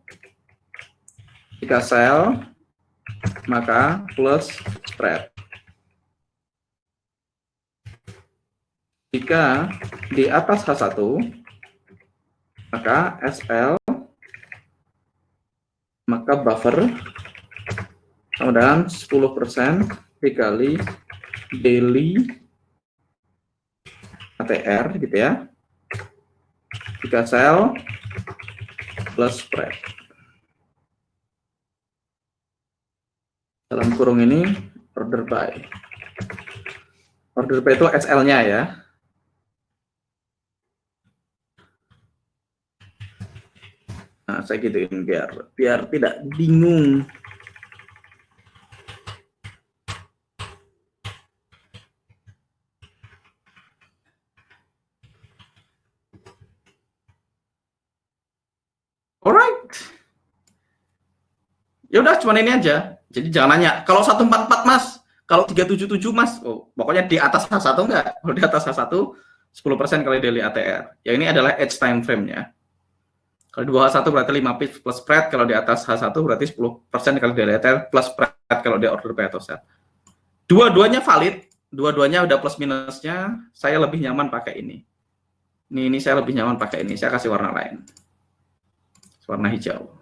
Jika sell, maka plus spread. Jika di atas H1, maka SL, maka buffer sama dengan 10% dikali daily ATR gitu ya. Jika sell plus spread. Dalam kurung ini order buy. Order buy itu SL-nya ya. Nah, saya gituin biar tidak bingung. Alright. Ya udah cuma ini aja. Jadi jangan nanya, kalau 144 Mas, kalau 377 Mas, pokoknya di atas H1 enggak. Kalau di atas H1 10% kali daily ATR. Ya ini adalah edge time frame-nya. Kalau di bawah H1 berarti 5 pips plus spread, kalau di atas H1 berarti 10% kali daily ATR plus spread kalau di order buy atau sell. Dua-duanya valid, dua-duanya udah plus minusnya, saya lebih nyaman pakai ini. Ini saya lebih nyaman pakai ini, saya kasih warna lain. Warna hijau.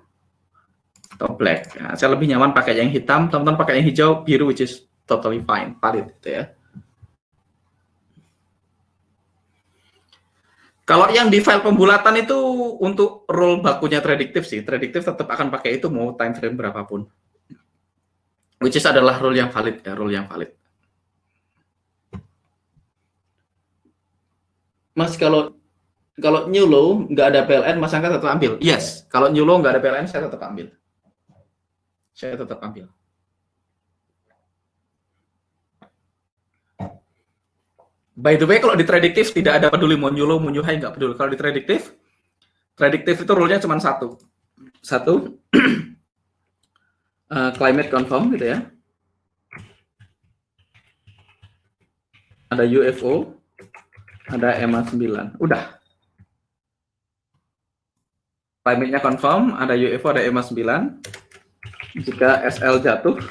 Atau black. Nah, saya lebih nyaman pakai yang hitam, teman-teman pakai yang hijau, biru, which is totally fine, valid gitu ya. Kalau yang di file pembulatan itu untuk rule bakunya prediktif sih, prediktif tetap akan pakai itu mau time frame berapapun. Which is adalah rule yang valid ya, rule yang valid. Mas kalau new low nggak ada PLN, Mas Angga tetap ambil. Yes, kalau new low nggak ada PLN saya tetap ambil. Saya tetap ambil. By the way, kalau di prediktif tidak ada peduli mau new low, mau new high, nggak peduli. Kalau di prediktif itu rule-nya cuma satu. climate confirm gitu ya. Ada UFO, ada EMA 9. Udah. Climate-nya confirm, ada UFO, ada EMA 9. Jika SL jatuh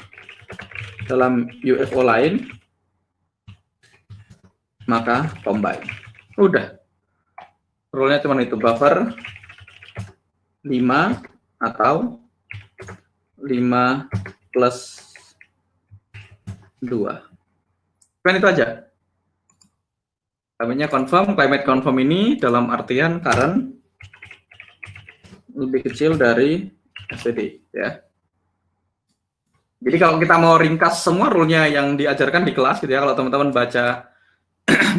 dalam UFO lain, maka combine. Udah. Rule-nya cuma itu, buffer 5 atau 5 plus 2. Kan itu aja. Climate-nya confirm, climate confirm ini dalam artian current lebih kecil dari STD ya. Jadi kalau kita mau ringkas semua rule-nya yang diajarkan di kelas gitu ya, kalau teman-teman baca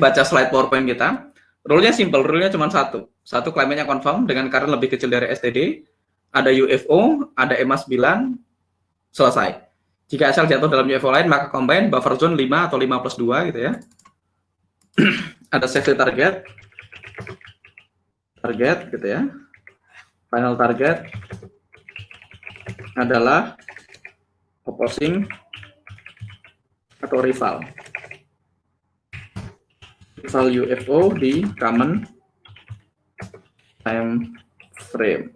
baca slide PowerPoint kita, rule-nya simple, rule-nya cuma satu. Satu, climate-nya confirm dengan current lebih kecil dari STD, ada UFO, ada EMA 9, selesai. Jika SL jatuh dalam UFO lain, maka combine buffer zone 5 atau 5 plus 2 gitu ya. Ada safety target gitu ya. Final target adalah opposing atau rival UFO di common time frame.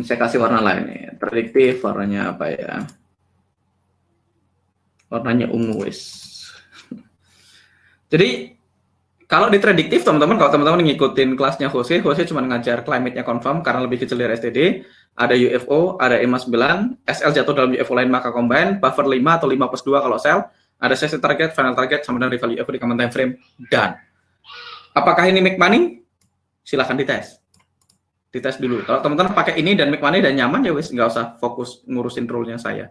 Saya kasih warna lain nih. Prediktif warnanya apa ya? Warnanya ungu wis. Jadi kalau di prediktif teman-teman, kalau teman-teman ngikutin kelasnya Jose cuma ngajar climate-nya confirm karena lebih kecil dari STD, ada UFO, ada EMA 9, SL jatuh dalam UFO lain maka combine, buffer 5 atau 5 plus 2 kalau sel, ada safety target, final target, sama dengan rival UFO di common time frame, dan apakah ini make money? Silahkan dites. Dites dulu. Kalau teman-teman pakai ini dan make money dan nyaman, ya wis nggak usah fokus ngurusin rule-nya saya.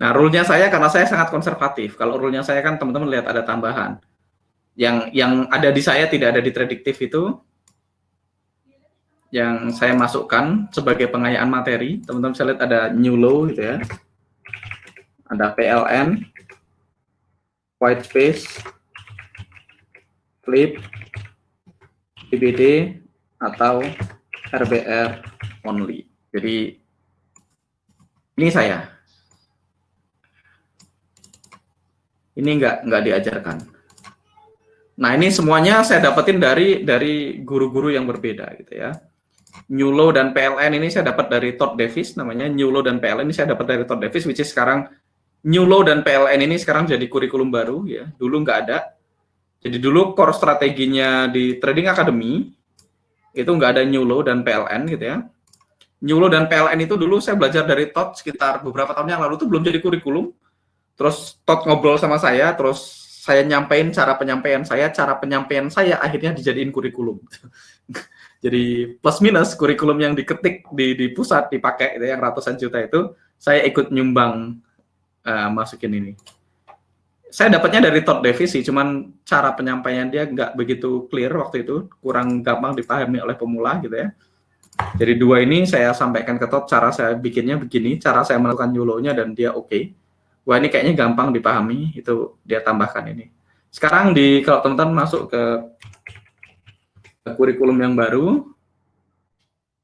Nah, rule-nya saya karena saya sangat konservatif. Kalau rule-nya saya kan teman-teman lihat ada tambahan. Yang ada di saya tidak ada di prediktif itu yang saya masukkan sebagai pengayaan materi. Teman-teman bisa lihat ada new low gitu ya, ada PLN, white space, flip, DBD atau RBR only. Jadi ini saya, ini nggak diajarkan. Nah, ini semuanya saya dapetin dari guru-guru yang berbeda gitu ya. New Low dan PLN ini saya dapat dari Todd Davis, namanya New Low dan PLN ini saya dapat dari Todd Davis, which is sekarang New Low dan PLN ini sekarang jadi kurikulum baru ya. Dulu nggak ada. Jadi dulu core strateginya di Trading Academy itu nggak ada New Low dan PLN gitu ya. New Low dan PLN itu dulu saya belajar dari Todd sekitar beberapa tahun yang lalu, itu belum jadi kurikulum. Terus Todd ngobrol sama saya, terus saya nyampein cara penyampaian saya akhirnya dijadiin kurikulum. Jadi plus minus kurikulum yang diketik di pusat dipakai itu yang ratusan juta itu, saya ikut nyumbang masukin ini. Saya dapatnya dari Todd Davis sih, cuman cara penyampaian dia nggak begitu clear waktu itu, kurang gampang dipahami oleh pemula gitu ya. Jadi dua ini saya sampaikan ke Todd, cara saya bikinnya begini, cara saya melakukan new low-nya dan dia oke. Wah, ini kayaknya gampang dipahami, itu dia tambahkan ini. Sekarang kalau teman-teman masuk ke kurikulum yang baru,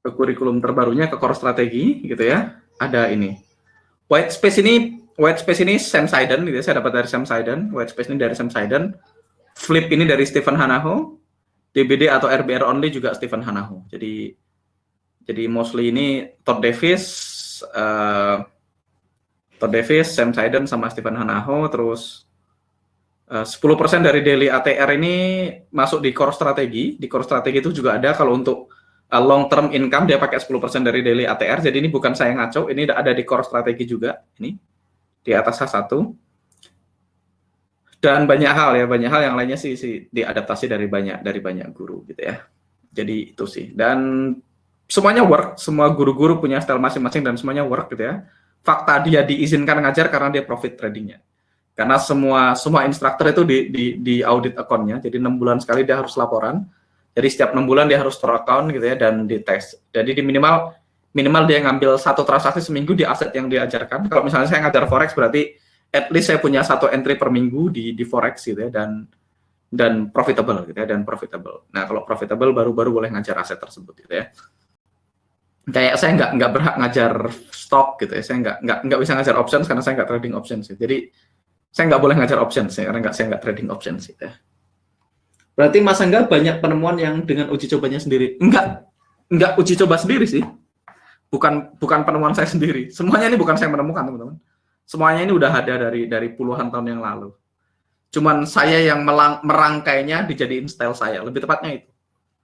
ke kurikulum terbarunya, ke core strategi gitu ya, ada ini. White space ini Sam Siden gitu ya, saya dapat dari Sam Siden. White space ini dari Sam Siden. Flip ini dari Stephen Hanaho. DBD atau RBR only juga Stephen Hanaho. Jadi mostly ini Todd Davis, Sam Siden sama Stephen Hanaho. Terus 10% dari daily ATR ini masuk di core strategi. Di core strategi itu juga ada kalau untuk long term income dia pakai 10% dari daily ATR. Jadi ini bukan saya ngaco, ini ada di core strategi juga. Ini di atas H1. Dan banyak hal yang lainnya sih diadaptasi dari banyak guru gitu ya. Jadi itu sih. Dan semuanya work, semua guru-guru punya style masing-masing dan semuanya work gitu ya. Fakta dia diizinkan ngajar karena dia profit tradingnya. Karena semua instruktur itu di audit akunnya, jadi 6 bulan sekali dia harus laporan. Jadi setiap 6 bulan dia harus store account gitu ya dan dites. Jadi di minimal dia ngambil 1 transaksi seminggu di aset yang diajarkan. Kalau misalnya saya ngajar forex berarti at least saya punya 1 entry per minggu di forex gitu ya dan profitable gitu ya, dan profitable. Nah, kalau profitable baru boleh ngajar aset tersebut gitu ya. kayak saya nggak berhak ngajar stock gitu ya, saya nggak bisa ngajar options karena saya nggak trading options ya. Jadi saya nggak boleh ngajar options ya, karena saya nggak trading options gitu ya. Berarti Mas Angga banyak penemuan yang dengan uji cobanya sendiri? Enggak uji coba sendiri sih, bukan penemuan saya sendiri, semuanya ini bukan saya menemukan teman-teman, semuanya ini udah ada dari puluhan tahun yang lalu, cuman saya yang merangkainya dijadiin style saya, lebih tepatnya itu.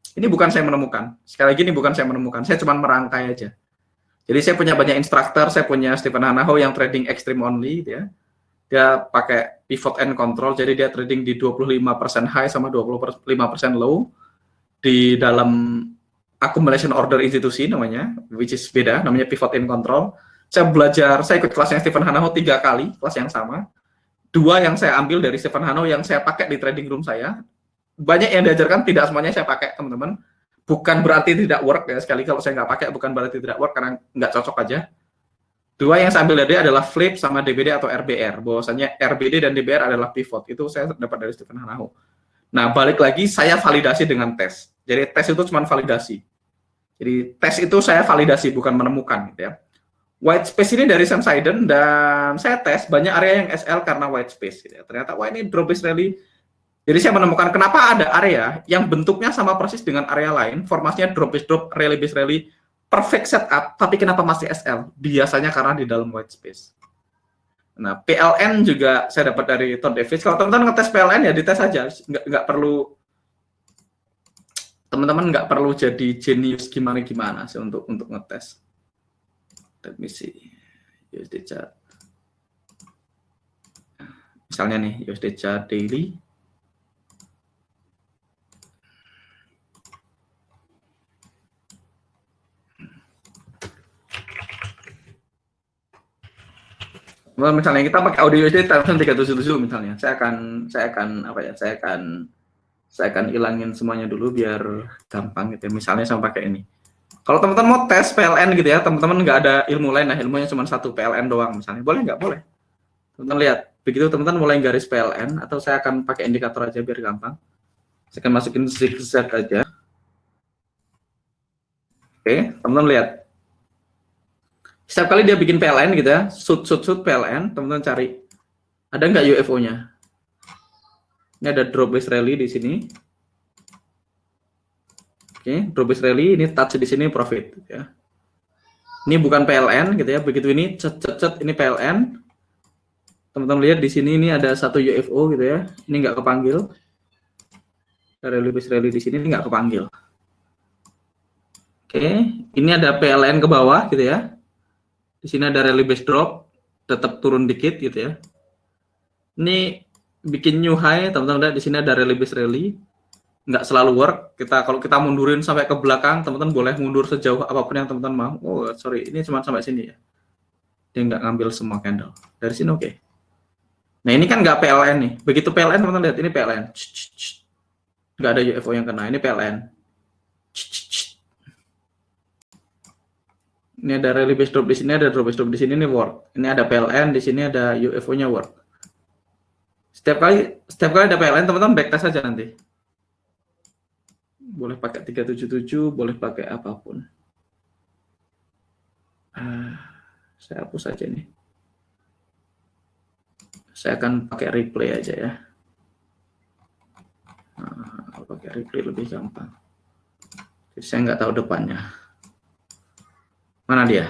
Ini bukan saya menemukan. Sekali lagi ini bukan saya menemukan. Saya cuma merangkai aja. Jadi saya punya banyak instruktur. Saya punya Stephen Hanaho yang trading extreme only. Dia pakai pivot and control. Jadi dia trading di 25% high sama 25% low. Di dalam accumulation order institusi namanya. Which is beda. Namanya pivot and control. Saya ikut kelasnya Stephen Hanaho 3 kali. Kelas yang sama. 2 yang saya ambil dari Stephen Hanaho yang saya pakai di trading room saya. Banyak yang diajarkan, tidak semuanya saya pakai teman-teman, bukan berarti tidak work ya, sekali kalau saya nggak pakai bukan berarti tidak work karena nggak cocok aja. 2 yang saya ambil dari dia adalah flip sama DBD atau RBR, bahwasanya RBD dan DBR adalah pivot, itu saya dapat dari Stephen Hanaho. Nah balik lagi saya validasi dengan tes, jadi tes itu cuma validasi, jadi tes itu saya validasi bukan menemukan gitu ya. White space ini dari Sam Seiden dan saya tes banyak area yang SL karena white space gitu ya. Ternyata wah ini drop base rally. Jadi saya menemukan kenapa ada area yang bentuknya sama persis dengan area lain, formasinya drop base drop, rally base rally, perfect setup, tapi kenapa masih SL? Biasanya karena di dalam white space. Nah, PLN juga saya dapat dari Todd Davis. Kalau teman-teman ngetes PLN ya dites aja, nggak perlu teman-teman nggak perlu jadi jenius gimana sih untuk ngetes. Let me see. USD chart. Misalnya nih USD chart daily. Misalnya kita pakai audio USD tahun 377 misalnya, saya akan ilangin semuanya dulu biar gampang gitu ya. Misalnya saya pakai ini. Kalau teman-teman mau tes PLN gitu ya, teman-teman nggak ada ilmu lain, nah ilmunya cuma satu PLN doang misalnya, boleh nggak? Boleh. Teman-teman lihat, begitu teman-teman mulai garis PLN, atau saya akan pakai indikator aja biar gampang. Saya akan masukin zigzag aja. Oke, teman-teman lihat. Setiap kali dia bikin PLN gitu ya, shoot PLN, teman-teman cari ada nggak UFO-nya. Ini ada drop base rally di sini. Oke, drop base rally, ini touch di sini profit ya. Ini bukan PLN gitu ya. Begitu ini cet ini PLN. Teman-teman lihat di sini ini ada satu UFO gitu ya. Ini nggak kepanggil. Rally base rally di sini ini nggak kepanggil. Oke, ini ada PLN ke bawah gitu ya. Di sini ada rally base drop, tetap turun dikit gitu ya. Ini bikin new high, teman-teman lihat di sini ada rally base rally. Nggak selalu work. Kalau kita mundurin sampai ke belakang, teman-teman boleh mundur sejauh apapun yang teman-teman mau. Oh, sorry, ini cuma sampai sini ya. Dia nggak ngambil semua candle. Dari sini oke. Nah, ini kan nggak PLN nih. Begitu PLN, teman-teman lihat, ini PLN. Nggak ada UFO yang kena. Ini PLN. Ini ada rally base drop di sini, ada drop base drop di sini, ini work. Ini ada PLN, di sini ada UFO-nya work. Setiap kali ada PLN, teman-teman backtest saja nanti. Boleh pakai 377, boleh pakai apapun. Saya hapus saja nih. Saya akan pakai replay aja ya. Pakai replay lebih gampang. Jadi saya nggak tahu depannya. Mana dia?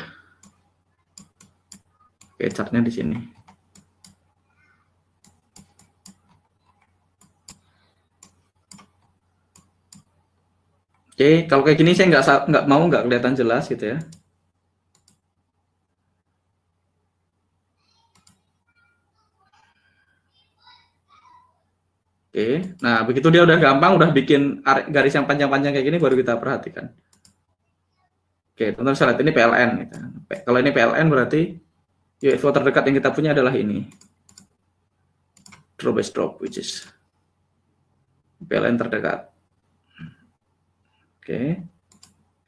Oke, chartnya di sini. Oke, kalau kayak gini saya nggak kelihatan jelas gitu ya. Oke, nah begitu dia udah gampang, udah bikin garis yang panjang-panjang kayak gini, baru kita perhatikan. Oke, teman-teman bisa lihat ini PLN. Gitu. Kalau ini PLN berarti UFO terdekat yang kita punya adalah ini. Drop base drop, which is PLN terdekat. Oke,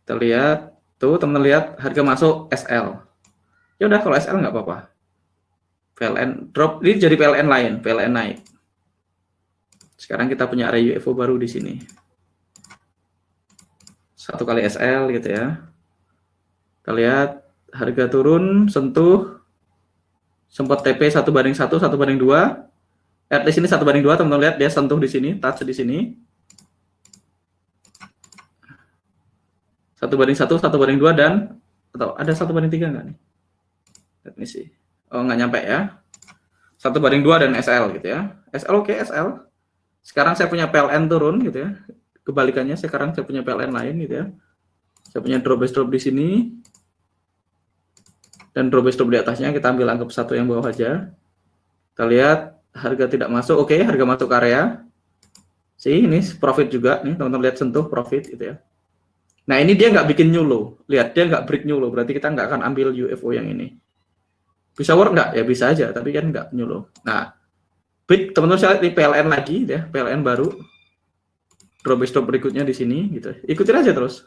kita lihat. Tuh, teman-teman lihat harga masuk SL. Ya udah, kalau SL nggak apa-apa. PLN drop, ini jadi PLN lain, PLN naik. Sekarang kita punya area UFO baru di sini. 1 kali SL gitu ya. Kita lihat harga turun, sentuh, sempat TP 1/1, 1/2. At least ini 1/2, teman-teman lihat dia sentuh di sini, touch di sini. 1/1, 1/2 dan atau ada 1/3 nggak nih? Let me see. Oh, nggak nyampe ya. 1/2 dan SL gitu ya. SL oke, SL. Sekarang saya punya PLN turun gitu ya. Kebalikannya sekarang saya punya PLN lain gitu ya. Saya punya drop di sini. Dan drop di atasnya kita ambil anggap satu yang bawah aja. Kita lihat harga tidak masuk. Oke, harga masuk ke area. Ini profit juga nih, teman-teman lihat sentuh profit gitu ya. Nah, ini dia nggak bikin new low. Lihat, dia nggak break new low. Berarti kita nggak akan ambil UFO yang ini. Bisa work nggak? Ya bisa aja, tapi kan nggak new low. Nah, break teman-teman saya lihat di PLN lagi ya, PLN baru. Drop berikutnya di sini gitu. Ikutin aja terus.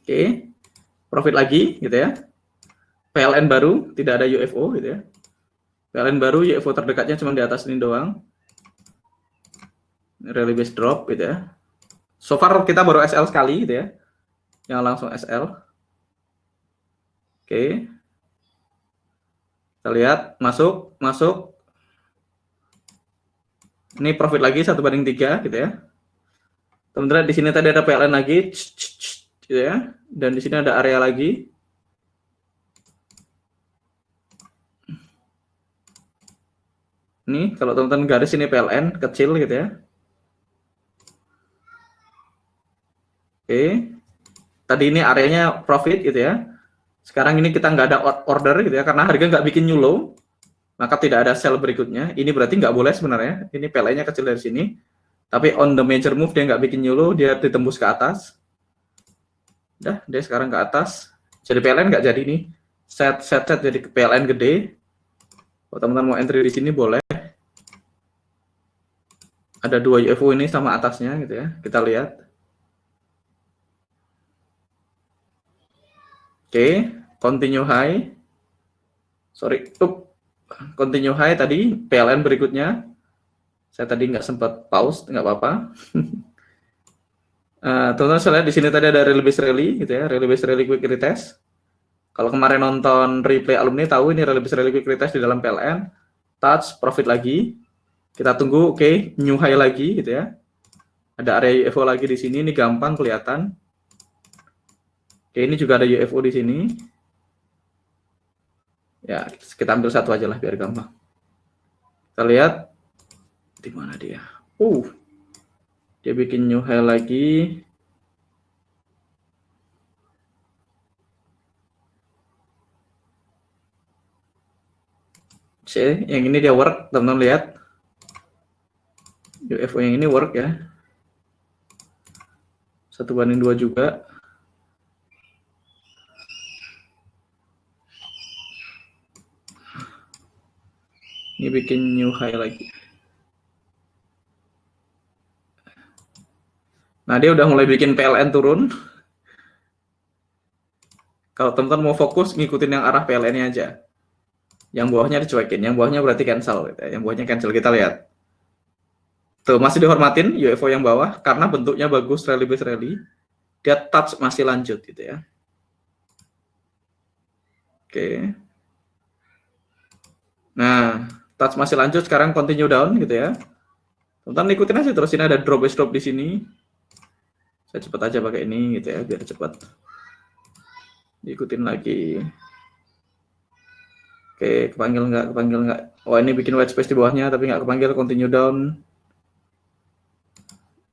Oke. Profit lagi gitu ya. PLN baru, tidak ada UFO gitu ya. PLN baru, UFO terdekatnya cuma di atas ini doang. Rally base drop gitu ya. So far kita baru SL sekali gitu ya. Yang langsung SL. Oke. Kita lihat masuk. Ini profit lagi 1/3 gitu ya. Teman-teman di sini tadi ada PLN lagi gitu ya. Dan di sini ada area lagi. Ini kalau teman-teman garis ini PLN kecil gitu ya. Oke. Tadi ini areanya profit gitu ya. Sekarang ini kita nggak ada order gitu ya, karena harga nggak bikin new low, maka tidak ada sell berikutnya. Ini berarti nggak boleh sebenarnya. Ini PLN-nya kecil dari sini. Tapi on the major move dia nggak bikin new low, dia ditembus ke atas. Udah, dia sekarang ke atas. Jadi PLN nggak jadi nih. Set jadi ke PLN gede. Kalau teman-teman mau entry di sini boleh. Ada 2 UFO ini sama atasnya gitu ya. Kita lihat. Oke, continue high. Sorry, continue high tadi, PLN berikutnya. Saya tadi nggak sempat pause, nggak apa-apa. Teman-teman saya lihat di sini tadi ada rally base rally gitu ya, rally base rally quick retest. Kalau kemarin nonton replay alumni tahu ini rally base rally quick retest di dalam PLN. Touch, profit lagi. Kita tunggu, oke, new high lagi gitu ya. Ada area UFO lagi di sini, ini gampang kelihatan. Oke, ini juga ada UFO di sini. Ya, kita ambil satu aja lah biar gampang. Kita lihat di mana dia. Dia bikin new high lagi. Yang ini dia work, teman-teman lihat. UFO yang ini work ya. 1/2 juga. Ini bikin new high lagi. Nah, dia udah mulai bikin PLN turun. Kalau teman-teman mau fokus, ngikutin yang arah PLN-nya aja. Yang bawahnya dicuekin, yang bawahnya berarti cancel. Gitu ya. Yang bawahnya cancel, kita lihat. Tuh, masih dihormatin UFO yang bawah, karena bentuknya bagus, rally base rally. Dia touch masih lanjut gitu ya. Oke. Nah, touch masih lanjut, sekarang continue down gitu ya. Teman-teman ikutin aja terus, ini ada drop di sini. Saya cepat aja pakai ini gitu ya, biar cepat. Diikutin lagi. Oke, kepanggil nggak? Oh, ini bikin white space di bawahnya, tapi nggak kepanggil, continue down.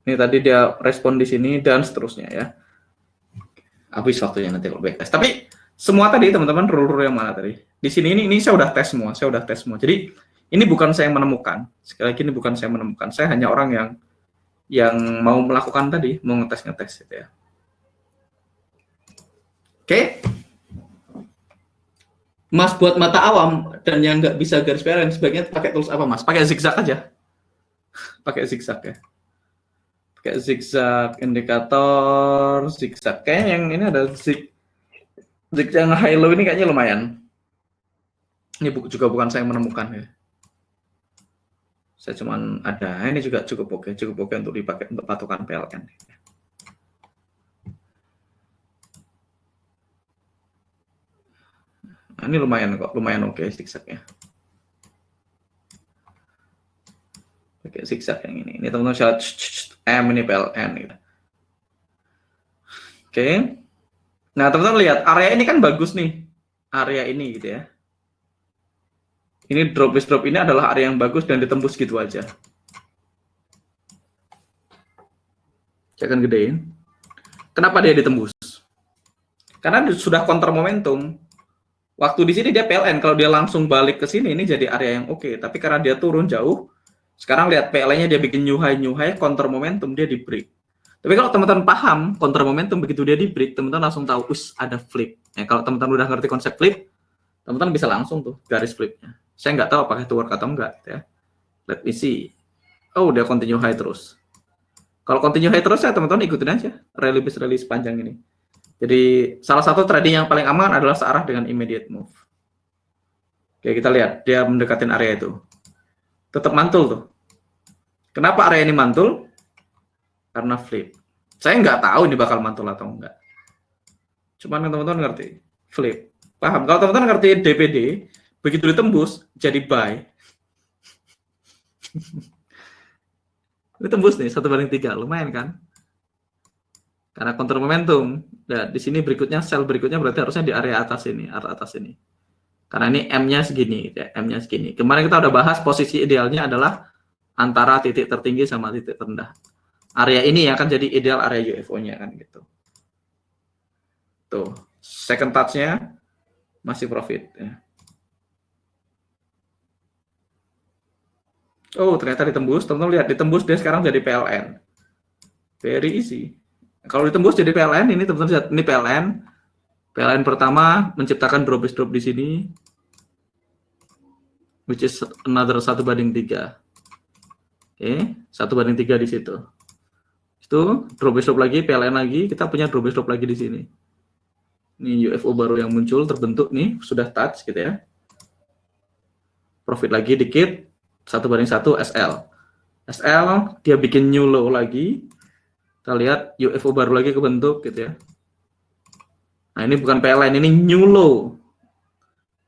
Ini tadi dia respon di sini, dan seterusnya ya. Habis waktunya nanti kalau backtest. Tapi semua tadi teman-teman rule yang mana tadi? Di sini ini saya udah tes semua, Jadi ini bukan saya yang menemukan. Sekali lagi ini bukan saya menemukan. Saya hanya orang yang mau melakukan tadi, mau ngetes gitu ya. Oke. Mas buat mata awam dan yang nggak bisa garis PLN sebaiknya pakai tools apa Mas? Pakai zigzag aja. Pakai zigzag ya. Pakai zigzag indikator, zigzag. Kayaknya yang ini ada zigzag yang high low ini kayaknya lumayan. Ini juga bukan saya yang menemukan ya. Saya cuman ada, ini juga cukup oke untuk dipakai untuk patokan PLN. ini lumayan kok, lumayan oke zigzagnya. Pakai zigzag yang ini. Ini teman-teman saya M ini PLN gitu. Oke. Nah, teman-teman lihat area ini kan bagus nih. Area ini gitu ya. Ini drop ini adalah area yang bagus dan ditembus gitu aja. Saya akan gedein. Kenapa dia ditembus? Karena sudah counter momentum. Waktu di sini dia PLN, kalau dia langsung balik ke sini ini jadi area yang oke. Tapi karena dia turun jauh, sekarang lihat PLN-nya dia bikin new high, counter momentum dia di break. Tapi kalau teman-teman paham counter momentum begitu dia di break, teman-teman langsung tahu, ada flip. Ya, kalau teman-teman udah ngerti konsep flip, teman-teman bisa langsung tuh garis flipnya. Saya nggak tahu apakah itu work atau enggak ya. Let me see. Oh, dia continue high terus. Kalau continue high terus ya teman-teman ikutin aja rally sepanjang ini. Jadi salah satu trading yang paling aman adalah searah dengan immediate move. Oke, kita lihat dia mendekatin area itu. Tetap mantul tuh. Kenapa area ini mantul? Karena flip. Saya nggak tahu ini bakal mantul atau enggak. Cuman teman-teman ngerti, flip. Paham? Kalau teman-teman ngerti DPD, begitu ditembus jadi buy. Ini tembus nih 1/3, lumayan kan? Karena counter momentum. Nah, di sini berikutnya sell berikutnya berarti harusnya di area atas ini, Karena ini M-nya segini, ya, M-nya segini. Kemarin kita udah bahas posisi idealnya adalah antara titik tertinggi sama titik terendah. Area ini akan jadi ideal area UFO-nya kan gitu. Tuh, second touch-nya masih profit ya. Oh, ternyata ditembus. Teman-teman lihat ditembus dia sekarang jadi PLN. Very easy. Kalau ditembus jadi PLN, ini teman-teman lihat, ini PLN. PLN pertama menciptakan drop di sini, which is another 1/3. Oke, 1/3 di situ. Itu drop lagi, PLN lagi, kita punya drop lagi di sini. Ini UFO baru yang muncul, terbentuk nih, sudah touch gitu ya. Profit lagi dikit, 1/1 SL. SL, dia bikin new low lagi. Kita lihat UFO baru lagi kebentuk gitu ya. Nah, ini bukan PLN, ini new low.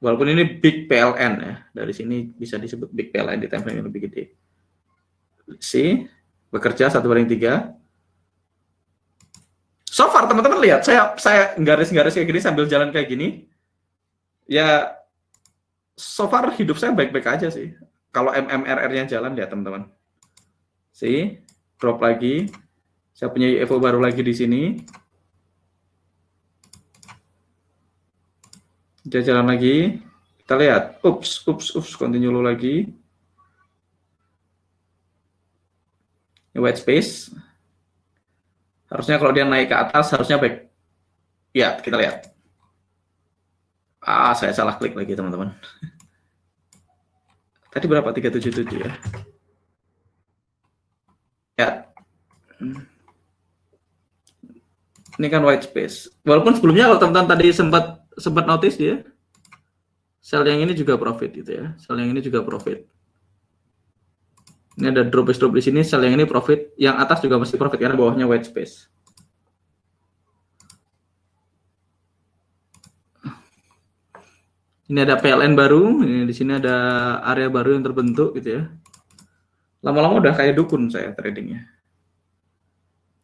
Walaupun ini big PLN ya. Dari sini bisa disebut big PLN di time frame yang lebih gede. See, bekerja 1/3. So far teman-teman lihat, saya garis-garis kayak gini sambil jalan kayak gini. Ya, so far hidup saya baik-baik aja sih. Kalau MMRR-nya jalan lihat teman-teman. See, drop lagi. Saya punya UFO baru lagi di sini. Dia jalan lagi. Kita lihat. Ups, continue low lagi. Ini white space. Harusnya kalau dia naik ke atas, harusnya baik. Ya, kita lihat. Saya salah klik lagi, teman-teman. Tadi berapa? 377 ya. Ya. Ini kan white space. Walaupun sebelumnya kalau teman-teman tadi sempat notice dia, sell yang ini juga profit gitu ya. Sell yang ini juga profit. Ini ada drop di sini, sell yang ini profit, yang atas juga masih profit karena bawahnya white space. Ini ada PLN baru, ini di sini ada area baru yang terbentuk gitu ya. Lama-lama udah kayak dukun saya tradingnya.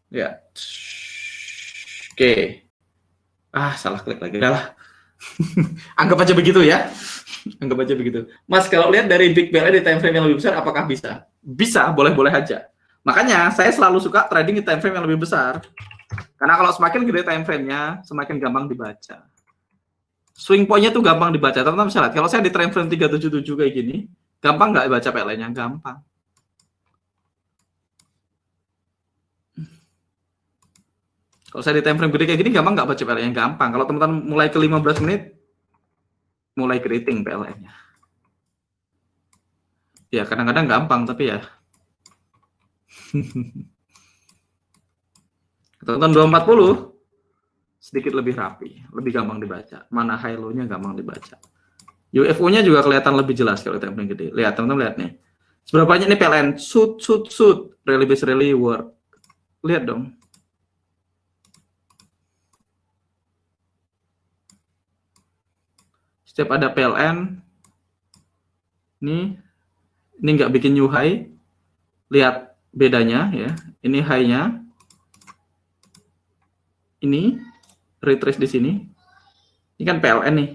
Ya. Oke. Salah klik lagi. Udahlah. Anggap aja begitu ya. Anggap aja begitu. Mas, kalau lihat dari big PLN di time frame yang lebih besar, apakah bisa? Bisa, boleh-boleh aja. Makanya saya selalu suka trading di time frame yang lebih besar. Karena kalau semakin gede time frame-nya, semakin gampang dibaca. Swing point-nya tuh gampang dibaca. Teman-teman bisa lihat, kalau saya di time frame 377 kayak gini, gampang nggak baca PLN-nya? Gampang. Kalau saya di time frame gede kayak gini, gampang nggak baca PLN-nya? Gampang. Kalau teman-teman mulai ke 15 menit, mulai keriting PLN-nya. Ya, kadang-kadang gampang, tapi ya. Teman-teman 240, sedikit lebih rapi, lebih gampang dibaca. Mana high low-nya gampang dibaca. UFO-nya juga kelihatan lebih jelas kalau time frame gede. Lihat, teman-teman lihat nih. Seberapa banyak nih PLN? Shoot. Rally base rally work. Lihat dong. Setiap ada PLN, ini nggak bikin new high. Lihat bedanya ya. Ini high-nya. Ini retrace di sini. Ini kan PLN nih.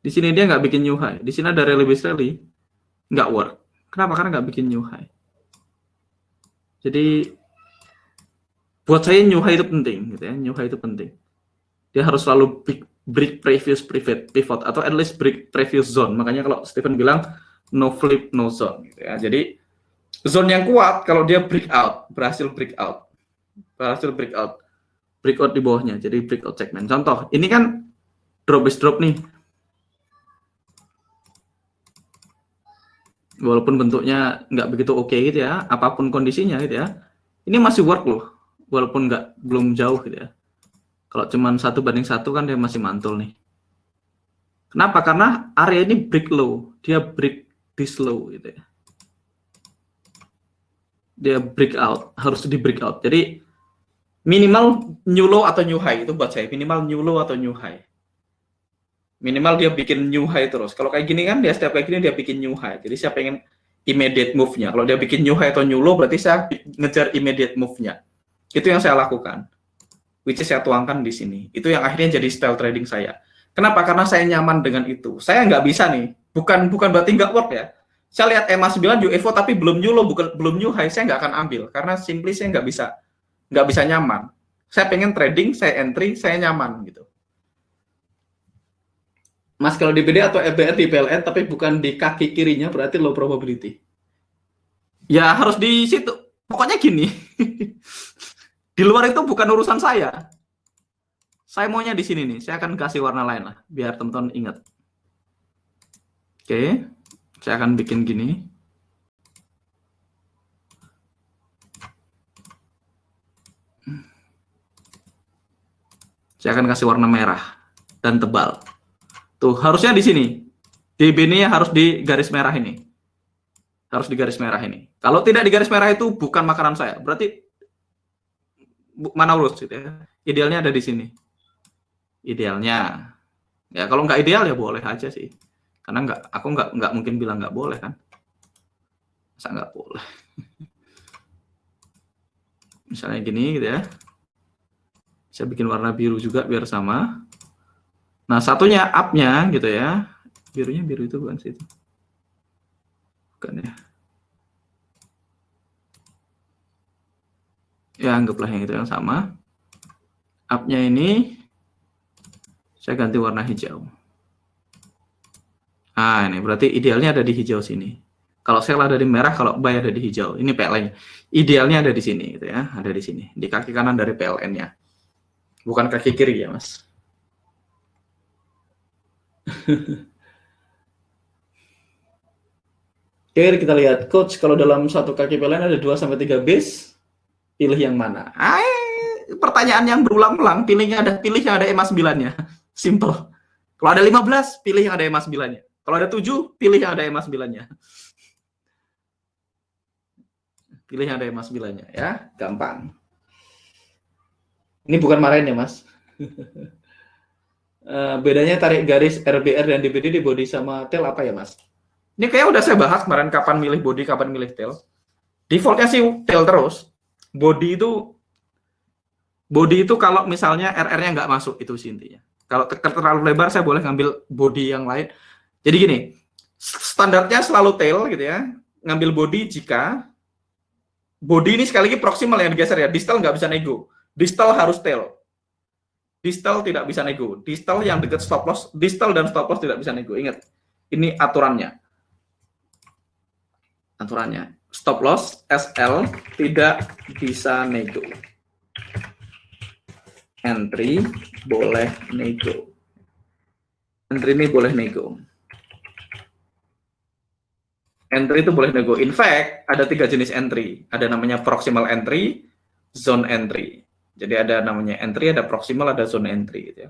Di sini dia nggak bikin new high. Di sini ada rally base rally, nggak work. Kenapa? Karena nggak bikin new high. Jadi buat saya new high itu penting, gitu ya. New high itu penting. Dia harus selalu break previous pivot atau at least break previous zone. Makanya kalau Stephen bilang no flip, no zone. Gitu ya. Jadi zone yang kuat kalau dia breakout, berhasil breakout di bawahnya. Jadi breakout segment. Contoh, ini kan drop base drop nih. Walaupun bentuknya nggak begitu oke gitu ya, apapun kondisinya gitu ya, ini masih work loh, walaupun belum jauh gitu ya. Kalau cuman 1:1 kan dia masih mantul nih. Kenapa? Karena area ini break low, dia break this low gitu ya. Dia breakout, harus di breakout. Jadi minimal new low atau new high itu buat saya, minimal new low atau new high. Minimal dia bikin new high terus. Kalau kayak gini kan dia setiap kayak gini dia bikin new high. Jadi saya pengen immediate move-nya. Kalau dia bikin new high atau new low berarti saya ngejar immediate move-nya. Itu yang saya lakukan. Which is saya tuangkan di sini. Itu yang akhirnya jadi style trading saya. Kenapa? Karena saya nyaman dengan itu. Saya nggak bisa nih. Bukan berarti nggak work ya. Saya lihat EMA 9 UFO tapi belum new low, belum new high, saya nggak akan ambil. Karena simply saya nggak bisa nyaman. Saya pengen trading, saya entry, saya nyaman gitu. Mas, kalau di BD atau FBR di PLN tapi bukan di kaki kirinya berarti low probability. Ya harus di situ. Pokoknya gini. Di luar itu bukan urusan saya. Saya maunya di sini nih. Saya akan kasih warna lain lah biar teman-teman ingat. Oke. Saya akan bikin gini. Saya akan kasih warna merah dan tebal. Tuh, harusnya di sini. DB ini harus di garis merah ini. Harus di garis merah ini. Kalau tidak di garis merah itu bukan makanan saya. Berarti mana urus gitu ya. Idealnya ada di sini. Idealnya. Ya kalau nggak ideal ya boleh aja sih. Karena aku nggak mungkin bilang nggak boleh kan. Masa nggak boleh. Misalnya gini gitu ya. Saya bikin warna biru juga biar sama. Nah, satunya up-nya gitu ya. Birunya biru itu bukan situ. Bukan ya. Ya, anggaplah yang itu yang sama. Up-nya ini saya ganti warna hijau. Ah, ini berarti idealnya ada di hijau sini. Kalau sell ada di merah, kalau buy ada di hijau. Ini PLN. Idealnya ada di sini gitu ya, ada di sini. Di kaki kanan dari PLN-nya. Bukan kaki kiri ya, Mas. Oke, kita lihat coach kalau dalam satu kaki PLN ada 2-3 base, pilih yang mana? Pertanyaan yang berulang-ulang, pilih yang ada EMA 9-nya. Simple. Kalau ada 15, pilih yang ada EMA 9-nya. Kalau ada 7, pilih yang ada EMA 9-nya. Pilih yang ada EMA 9-nya ya, gampang. Ini bukan marahin ya, Mas. Bedanya tarik garis RBR dan DBD di body sama tail apa ya, Mas? Ini kayak udah saya bahas kemarin kapan milih body, kapan milih tail. Defaultnya sih tail terus. Body itu kalau misalnya RR-nya nggak masuk, itu sih intinya. Kalau terlalu lebar saya boleh ngambil body yang lain. Jadi gini, standarnya selalu tail gitu ya. Ngambil body jika body ini sekali lagi proximal yang digeser ya. Distal nggak bisa nego. Distal harus tail. Distal tidak bisa nego. Distal yang dekat stop loss, distal dan stop loss tidak bisa nego. Ingat, ini aturannya. Aturannya. Stop loss SL tidak bisa nego. Entry boleh nego. Entry ini boleh nego. Entry itu boleh nego. In fact, ada 3 jenis entry. Ada namanya proximal entry, zone entry. Jadi ada namanya entry, ada proximal, ada zone entry gitu ya.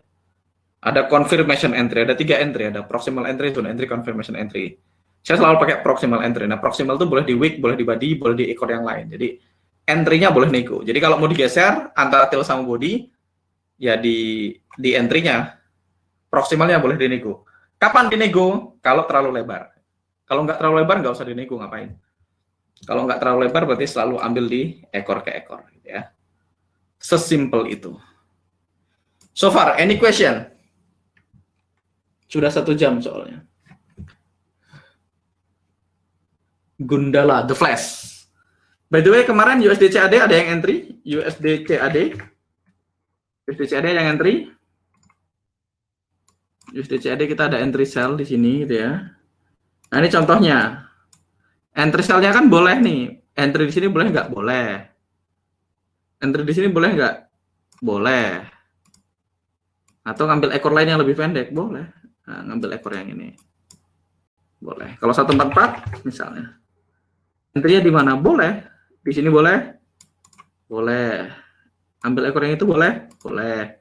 Ada confirmation entry, ada 3 entry, ada proximal entry, zone entry, confirmation entry. Saya selalu pakai proximal entry. Nah, proximal itu boleh di wick, boleh di body, boleh di ekor yang lain. Jadi entry-nya boleh nego. Jadi kalau mau digeser antara tail sama body, ya di entry-nya proximalnya boleh dinego. Kapan dinego? Kalau terlalu lebar. Kalau nggak terlalu lebar, nggak usah dinego, ngapain? Kalau nggak terlalu lebar, berarti selalu ambil di ekor ke ekor, gitu ya. Sesimpel itu. So far, any question? Sudah 1 jam soalnya. Gundala, The Flash. By the way, kemarin USD CAD ada yang entry? USD CAD? USD CAD yang entry? USD CAD kita ada entry sell di sini, gitu ya. Nah, ini contohnya. Entry sell-nya kan boleh nih. Entry di sini boleh nggak? Boleh. Entry di sini boleh nggak? Boleh. Atau ngambil ekor lain yang lebih pendek? Boleh. Nah, ngambil ekor yang ini. Boleh. Kalau 144 misalnya. Entry-nya di mana? Boleh. Di sini boleh? Boleh. Ambil ekor yang itu boleh? Boleh.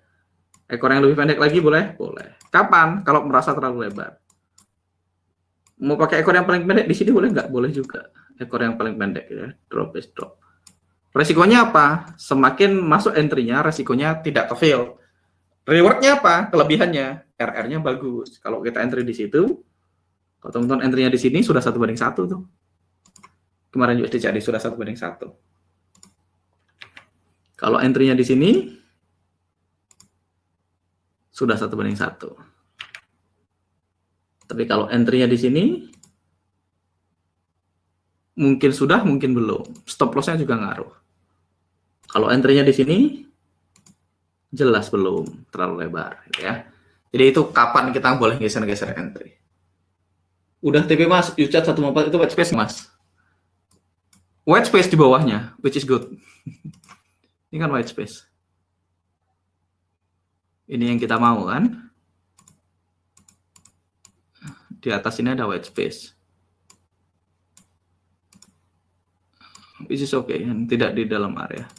Ekor yang lebih pendek lagi boleh? Boleh. Kapan? Kalau merasa terlalu lebar. Mau pakai ekor yang paling pendek di sini boleh nggak? Boleh juga. Ekor yang paling pendek ya. Drop is drop. Resikonya apa? Semakin masuk entry-nya, resikonya tidak ke fill. Reward-nya apa? Kelebihannya RR-nya bagus. Kalau kita entry di situ, kalau teman-teman entry-nya di sini sudah 1:1 tuh. Kemarin USD CAD sudah 1:1. Kalau entry-nya di sini sudah 1:1. Tapi kalau entry-nya di sini mungkin sudah, mungkin belum. Stop loss-nya juga ngaruh. Kalau entry-nya di sini jelas belum terlalu lebar, gitu ya. Jadi itu kapan kita boleh geser-geser entry. Udah TP Mas, UCAT 154 itu white space Mas. White space di bawahnya, which is good. Ini kan white space. Ini yang kita mau kan? Di atas ini ada white space. Which is okay, tidak di dalam area.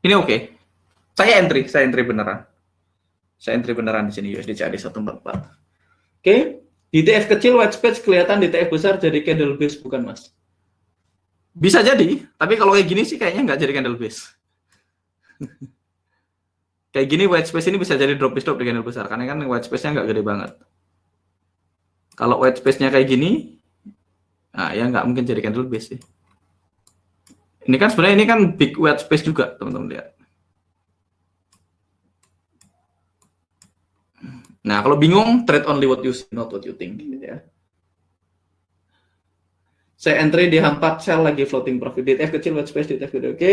Ini oke. Saya entry beneran. Saya entry beneran di sini USD CAD 144. Oke, di TF kecil white space kelihatan, di TF besar jadi candle base bukan Mas? Bisa jadi, tapi kalau kayak gini sih kayaknya nggak jadi candle base. Kayak gini white space ini bisa jadi drop di candle besar, karena kan white space-nya nggak gede banget. Kalau white space-nya kayak gini, nah ya nggak mungkin jadi candle base sih. Ini kan sebenarnya ini kan big white space juga, teman-teman lihat. Nah, kalau bingung, trade only what you see, not what you think. Gitu ya. Saya entry di H4, sell lagi floating profit. DTF kecil, white space, DTF gede, oke.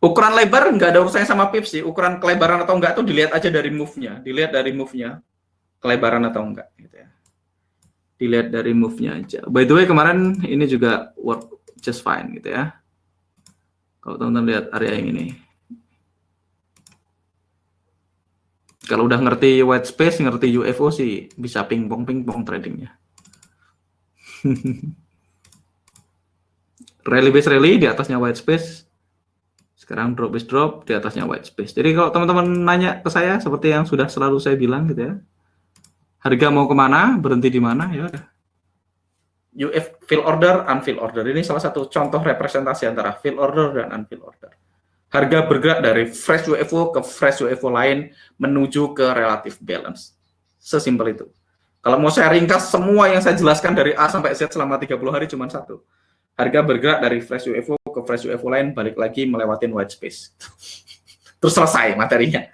Ukuran lebar nggak ada urusannya sama pips sih. Ukuran kelebaran atau enggak tuh dilihat aja dari move-nya. Dilihat dari move-nya, kelebaran atau enggak. Gitu ya. Dilihat dari move-nya aja. By the way, kemarin ini juga work just fine gitu ya. Kalau teman-teman lihat area yang ini. Kalau udah ngerti white space, ngerti UFO sih bisa pingpong tradingnya. Rally base rally, di atasnya white space. Sekarang drop base drop, di atasnya white space. Jadi kalau teman-teman nanya ke saya seperti yang sudah selalu saya bilang gitu ya. Harga mau kemana, berhenti di mana, ya udah. UF fill order, unfill order. Ini salah satu contoh representasi antara fill order dan unfill order. Harga bergerak dari fresh UFO ke fresh UFO lain menuju ke relative balance. Sesimpel itu. Kalau mau saya ringkas semua yang saya jelaskan dari A sampai Z selama 30 hari cuma satu. Harga bergerak dari fresh UFO ke fresh UFO lain, balik lagi melewatin white space. Terus selesai materinya.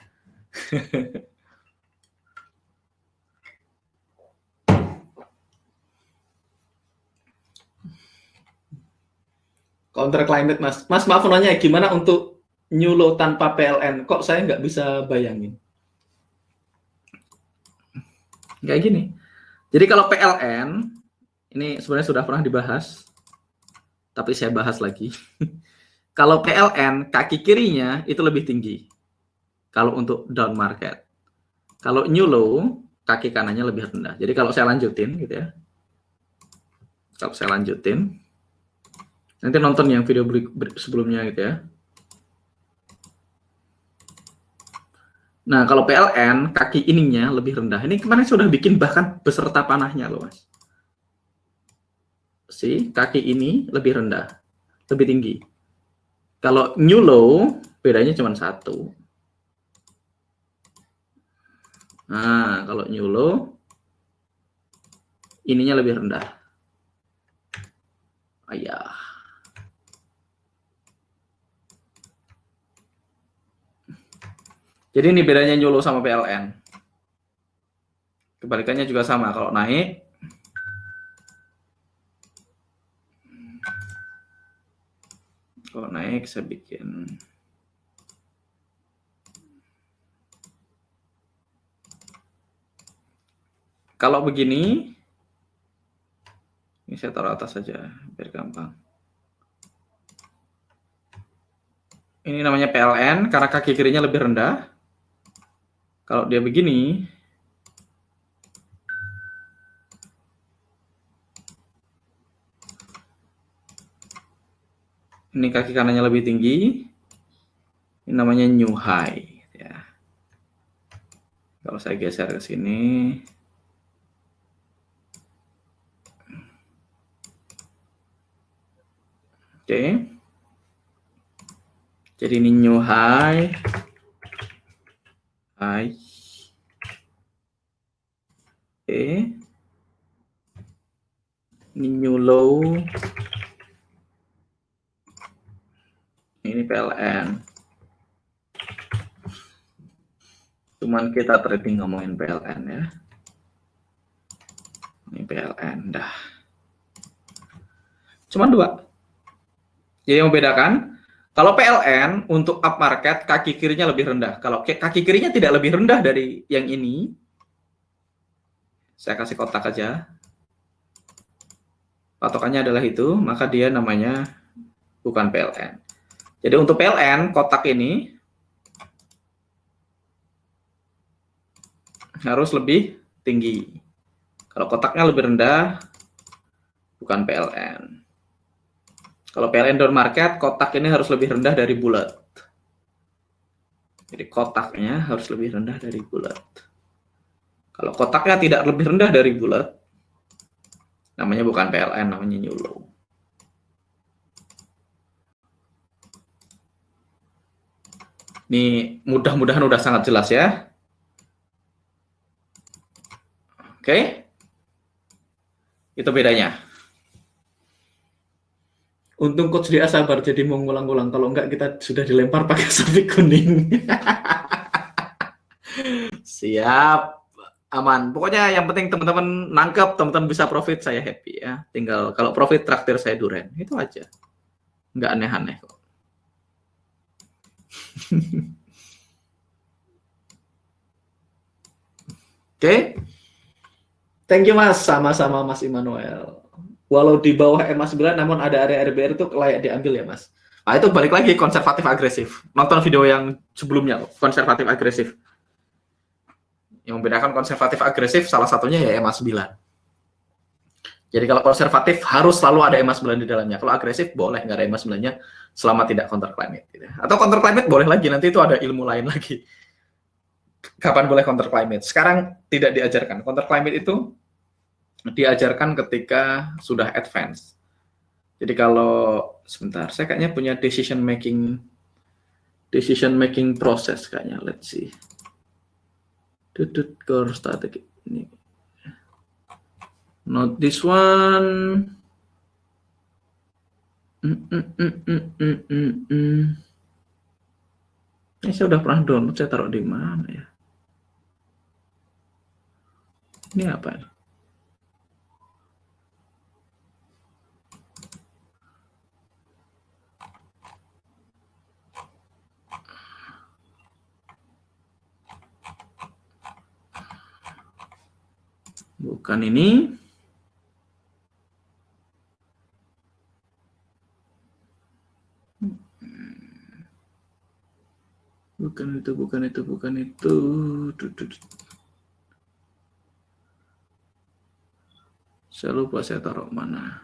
Counter climate Mas. Mas maaf nanya, gimana untuk new low tanpa PLN? Kok saya nggak bisa bayangin? Kayak gini. Jadi kalau PLN, ini sebenarnya sudah pernah dibahas, tapi saya bahas lagi. Kalau PLN, kaki kirinya itu lebih tinggi. Kalau untuk down market. Kalau new low, kaki kanannya lebih rendah. Jadi kalau saya lanjutin gitu ya. Kalau saya lanjutin, nanti nonton yang video sebelumnya gitu ya. Nah, kalau PLN, kaki ininya lebih rendah. Ini kemarin sudah bikin bahkan beserta panahnya loh, Mas. Kaki ini lebih rendah, lebih tinggi. Kalau new low, bedanya cuma 1. Nah, kalau new low ininya lebih rendah. Ayah. Jadi ini bedanya new low sama PLN. Kebalikannya juga sama, kalau naik saya bikin kalau begini ini saya taruh atas saja biar gampang. Ini namanya PLN karena kaki kirinya lebih rendah. Kalau dia begini, ini kaki kanannya lebih tinggi, ini namanya new high. Ya. Kalau saya geser ke sini, oke. Jadi ini new high, high, oke. Ini new low, ini PLN. Cuman kita trading ngomongin PLN ya. Ini PLN dah. Cuman dua. Jadi yang membedakan, kalau PLN untuk up market kaki kirinya lebih rendah. Kalau kaki kirinya tidak lebih rendah dari yang ini, saya kasih kotak aja. Patokannya adalah itu, maka dia namanya bukan PLN. Jadi untuk PLN, kotak ini harus lebih tinggi. Kalau kotaknya lebih rendah, bukan PLN. Kalau PLN down market, kotak ini harus lebih rendah dari bulat. Jadi kotaknya harus lebih rendah dari bulat. Kalau kotaknya tidak lebih rendah dari bulat, namanya bukan PLN, namanya new low. Ini mudah-mudahan udah sangat jelas ya. Oke. Itu bedanya. Untung coach dia sabar jadi mau ngulang-ngulang. Kalau enggak kita sudah dilempar pakai sapi kuning. Siap. Aman. Pokoknya yang penting teman-teman nangkep, teman-teman bisa profit, saya happy ya. Tinggal kalau profit traktir saya duren. Itu aja. Nggak aneh-aneh kok. Oke. Thank you Mas, sama-sama Mas Immanuel. Walau di bawah EMA 9 namun ada area RBR itu layak diambil ya Mas. Nah itu balik lagi konservatif agresif. Nonton video yang sebelumnya konservatif agresif. Yang membedakan konservatif agresif salah satunya ya EMA 9. Jadi kalau konservatif harus selalu ada EMA 9 di dalamnya. Kalau agresif boleh nggak ada EMA 9-nya selama tidak counter climate. Gitu. Atau counter climate boleh lagi, nanti itu ada ilmu lain lagi. Kapan boleh counter climate? Sekarang tidak diajarkan. Counter climate itu diajarkan ketika sudah advance. Jadi kalau sebentar, saya kayaknya punya decision making process kayaknya. Let's see. Core strategy ini. Not this one. Ini saya udah pernah download, saya taruh di mana ya? Ini apa ini? Bukan ini. Bukan itu. Saya lupa saya taruh mana.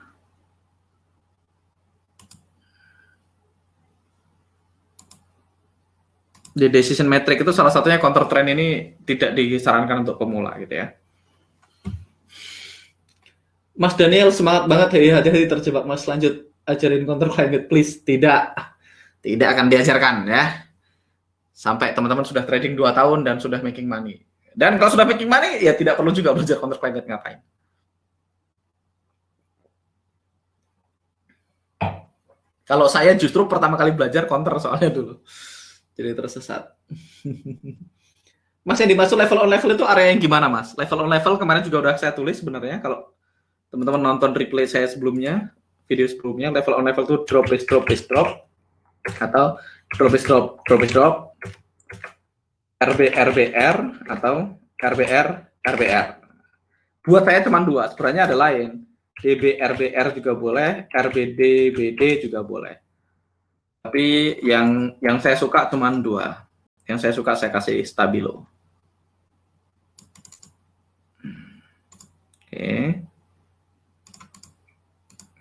Di decision metric itu salah satunya counter trend ini tidak disarankan untuk pemula gitu ya. Mas Daniel semangat banget ya, hati-hati terjebak Mas, lanjut ajarin counter climate please. Tidak akan diajarkan ya. Sampai teman-teman sudah trading 2 tahun dan sudah making money. Dan kalau sudah making money, ya tidak perlu juga belajar counter climate ngapain. Kalau saya justru pertama kali belajar counter soalnya dulu. Jadi tersesat. Mas, yang dimaksud level on level itu area yang gimana, Mas? Level on level kemarin juga udah saya tulis sebenarnya. Kalau teman-teman nonton replay saya sebelumnya, video sebelumnya, level on level itu drop is drop is drop, atau drop is drop, drop is drop, RBR atau RBR. Buat saya cuma dua, sebenarnya ada lain. DBRBR juga boleh, RBD-BD juga boleh. Tapi yang saya suka cuma dua. Yang saya suka saya kasih stabilo. Oke.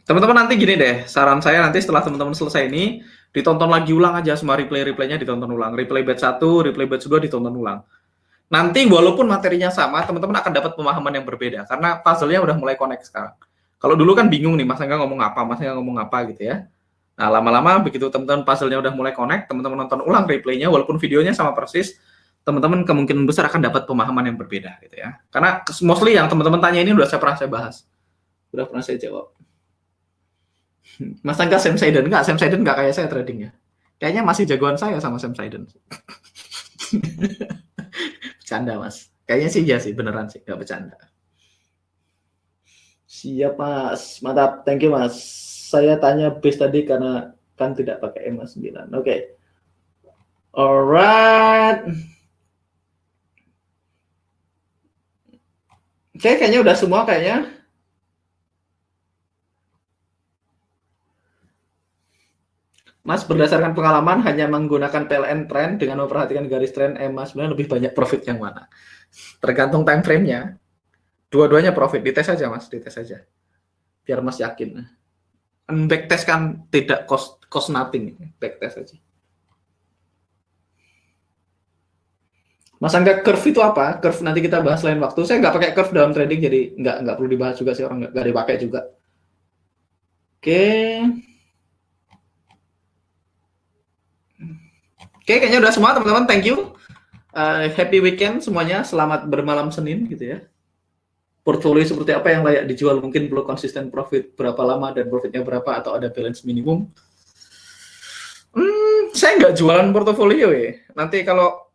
Teman-teman nanti gini deh, saran saya nanti setelah teman-teman selesai ini, ditonton lagi ulang aja semua replay-replaynya, ditonton ulang. Replay batch 1, replay batch 2 ditonton ulang. Nanti walaupun materinya sama, teman-teman akan dapat pemahaman yang berbeda karena puzzle-nya udah mulai connect sekarang. Kalau dulu kan bingung nih, Mas Angga ngomong apa, Mas Angga ngomong apa gitu ya. Nah, lama-lama begitu teman-teman puzzle-nya udah mulai connect, teman-teman nonton ulang replaynya walaupun videonya sama persis, teman-teman kemungkinan besar akan dapat pemahaman yang berbeda gitu ya. Karena mostly yang teman-teman tanya ini udah pernah saya bahas. Udah pernah saya jawab. Mas Angga Sam Saiden enggak kayak saya tradingnya. Kayaknya masih jagoan saya sama Sam Saiden. Bercanda, Mas. Kayaknya sih iya sih, beneran sih, nggak bercanda. Siap, Mas. Mantap. Thank you, Mas. Saya tanya base tadi karena kan tidak pakai EMA 9. Oke. Alright. Oke, kayaknya udah semua kayaknya. Mas, berdasarkan pengalaman hanya menggunakan PLN trend dengan memperhatikan garis trend EMA 9 lebih banyak profit yang mana? Tergantung time frame-nya. Dua-duanya profit, dites aja Mas, dites aja. Biar Mas yakin. Backtest kan tidak cost nothing, backtest aja. Mas Angga, curve itu apa? Curve nanti kita bahas lain waktu. Saya nggak pakai curve dalam trading, jadi nggak perlu dibahas juga sih, orang nggak dipakai juga. Oke, kayaknya udah semua teman-teman. Thank you. Happy weekend semuanya. Selamat bermalam Senin gitu ya. Portfolio seperti apa yang layak dijual, mungkin perlu konsisten profit berapa lama dan profitnya berapa, atau ada balance minimum. Saya nggak jualan portofolio ya. Nanti kalau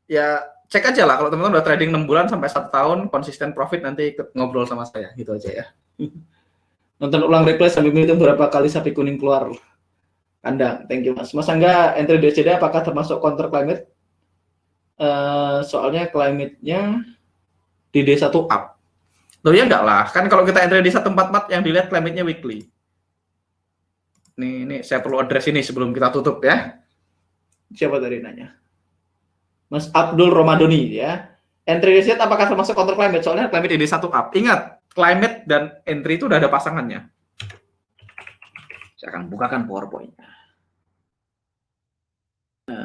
ya cek aja lah, kalau teman-teman udah trading 6 bulan sampai 1 tahun konsisten profit, nanti ikut ngobrol sama saya gitu aja ya. Nonton ulang replay sambil menghitung berapa kali sapi kuning keluar kandang. Thank you, Mas. Mas Angga, entry DCD apakah termasuk counter climate? Soalnya climate-nya di D1 up. Loh ya enggak lah, kan kalau kita entry di 144 yang dilihat climate-nya weekly. Ini saya perlu address ini sebelum kita tutup ya. Siapa tadi nanya? Mas Abdul Romadoni ya. Entry reset apakah termasuk counter climate? Soalnya climate di D1 up. Ingat, climate dan entry itu udah ada pasangannya. Saya akan bukakan PowerPoint.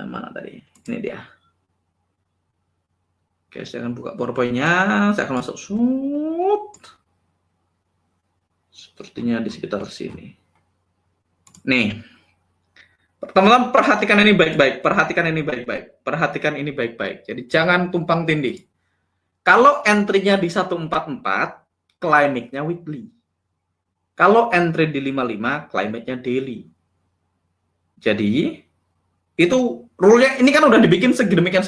Mana tadi? Ini dia. Oke, saya akan buka PowerPoint-nya. Saya akan masuk sepertinya di sekitar sini. Nih. Teman-teman perhatikan ini baik-baik. Perhatikan ini baik-baik. Jadi jangan tumpang tindih. Kalau entry-nya di 144, climate-nya weekly. Kalau entry di 55, climate-nya daily. Jadi itu rule-nya ini kan udah dibikin sedemikian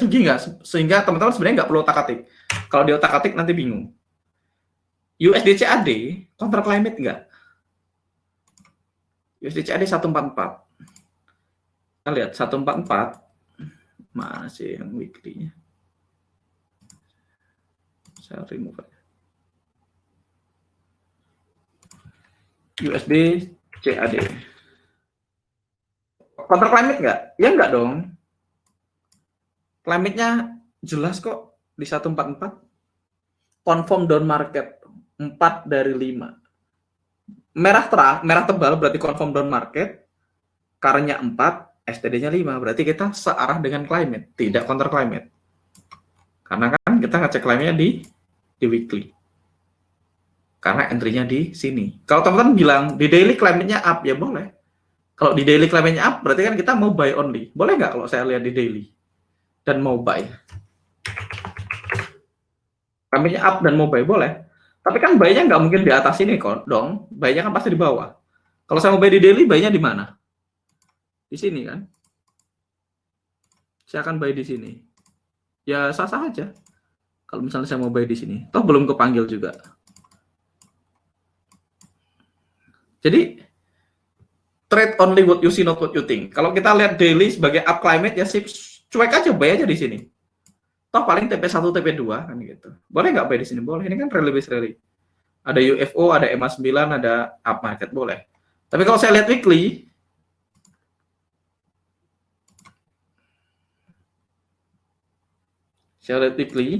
sehingga teman-teman sebenarnya nggak perlu otak-atik. Kalau di otak-atik nanti bingung. USD CAD counter climate nggak? USD CAD 144. Kita lihat 144 masih yang weekly-nya. Saya remove aja. USD CAD. Counter climate nggak? Ya nggak dong. Climate-nya jelas kok di 144. Confirm down market 4 dari 5. Merah terang, merah tebal berarti confirm down market. Karenya 4, STD-nya 5. Berarti kita searah dengan climate, tidak counter climate. Karena kan kita ngecek climate-nya di weekly. Karena entry-nya di sini. Kalau teman-teman bilang di daily climate-nya up, ya boleh. Kalau di daily climate-nya up, berarti kan kita mau buy only. Boleh nggak kalau saya lihat di daily? Dan mau buy. Climate'nya up dan mau buy boleh. Tapi kan buy-nya nggak mungkin di atas ini kok dong. Buy-nya kan pasti di bawah. Kalau saya mau buy di daily, buy-nya di mana? Di sini kan. Saya akan buy di sini. Ya sah-sah aja. Kalau misalnya saya mau buy di sini. Toh belum kepanggil juga. Jadi trade only what you see, not what you think. Kalau kita lihat daily sebagai up climate ya sih cuek aja, buy aja di sini. Toh paling TP1, TP2 kan gitu. Boleh nggak buy di sini? Boleh. Ini kan rally based rally. Ada UFO, ada MA9, ada up market, boleh. Tapi kalau saya lihat weekly,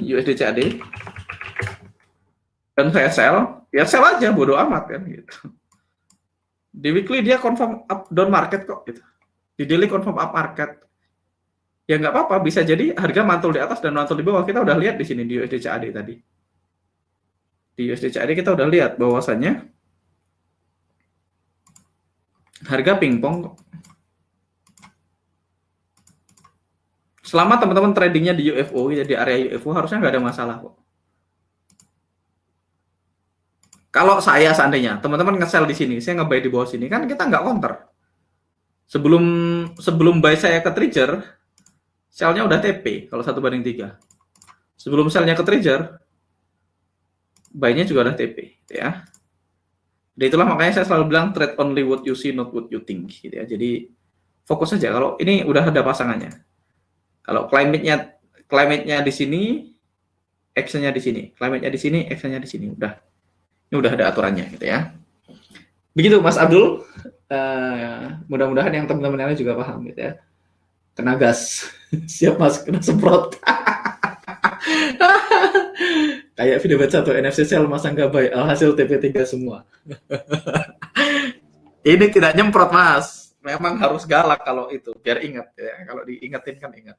USD CAD, dan saya sell, ya sell aja, bodo amat kan gitu. Di weekly dia confirm up down market kok gitu. Di daily confirm up market. Ya nggak apa-apa, bisa jadi harga mantul di atas dan mantul di bawah. Kita udah lihat di sini di USD CAD tadi. Di USD CAD kita udah lihat bahwasannya harga pingpong kok. Selama teman-teman tradingnya di UFO, ya di area UFO harusnya nggak ada masalah kok. Kalau saya seandainya teman-teman nge-sell di sini, saya nge-buy di bawah sini, kan kita nggak counter. Sebelum buy saya ke trigger, sell-nya udah TP kalau 1/3. Sebelum sell-nya ke trigger, buy-nya juga udah TP, ya. Jadi itulah makanya saya selalu bilang trade only what you see, not what you think, gitu ya. Jadi fokus saja. Kalau ini udah ada pasangannya. Kalau climate-nya di sini, action-nya di sini, climate-nya di sini, action-nya di sini, udah. Ini udah ada aturannya gitu ya. Begitu Mas Abdul. Mudah-mudahan yang teman-teman lain juga paham gitu ya. Kena gas. Siap Mas, kena semprot. Kayak video bet 1 NFC sell Mas Angga buy, hasil TP3 semua. Ini tidak nyemprot Mas. Memang harus galak kalau itu, biar ingat ya. Kalau diingetin kan ingat.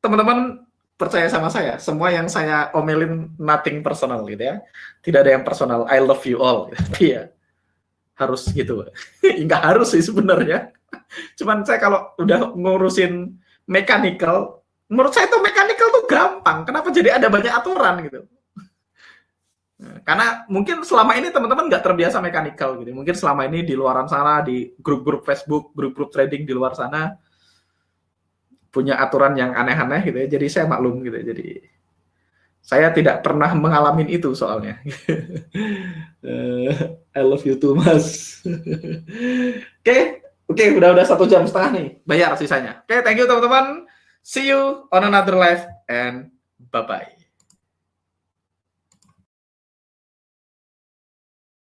Teman-teman percaya sama saya, semua yang saya omelin nothing personal gitu ya. Tidak ada yang personal, I love you all. Gitu ya. Harus gitu. Enggak harus sih sebenarnya. Cuman saya kalau udah ngurusin mechanical, menurut saya itu mechanical tuh gampang. Kenapa jadi ada banyak aturan gitu? Karena mungkin selama ini teman-teman nggak terbiasa mechanical gitu. Mungkin selama ini di luaran sana, di grup-grup Facebook, grup-grup trading di luar sana, punya aturan yang aneh-aneh gitu ya. Jadi saya maklum gitu. Jadi saya tidak pernah mengalami itu soalnya. I love you too, Mas. Oke, udah 1,5 jam nih. Bayar sisanya. Oke, thank you teman-teman. See you on another live and bye-bye.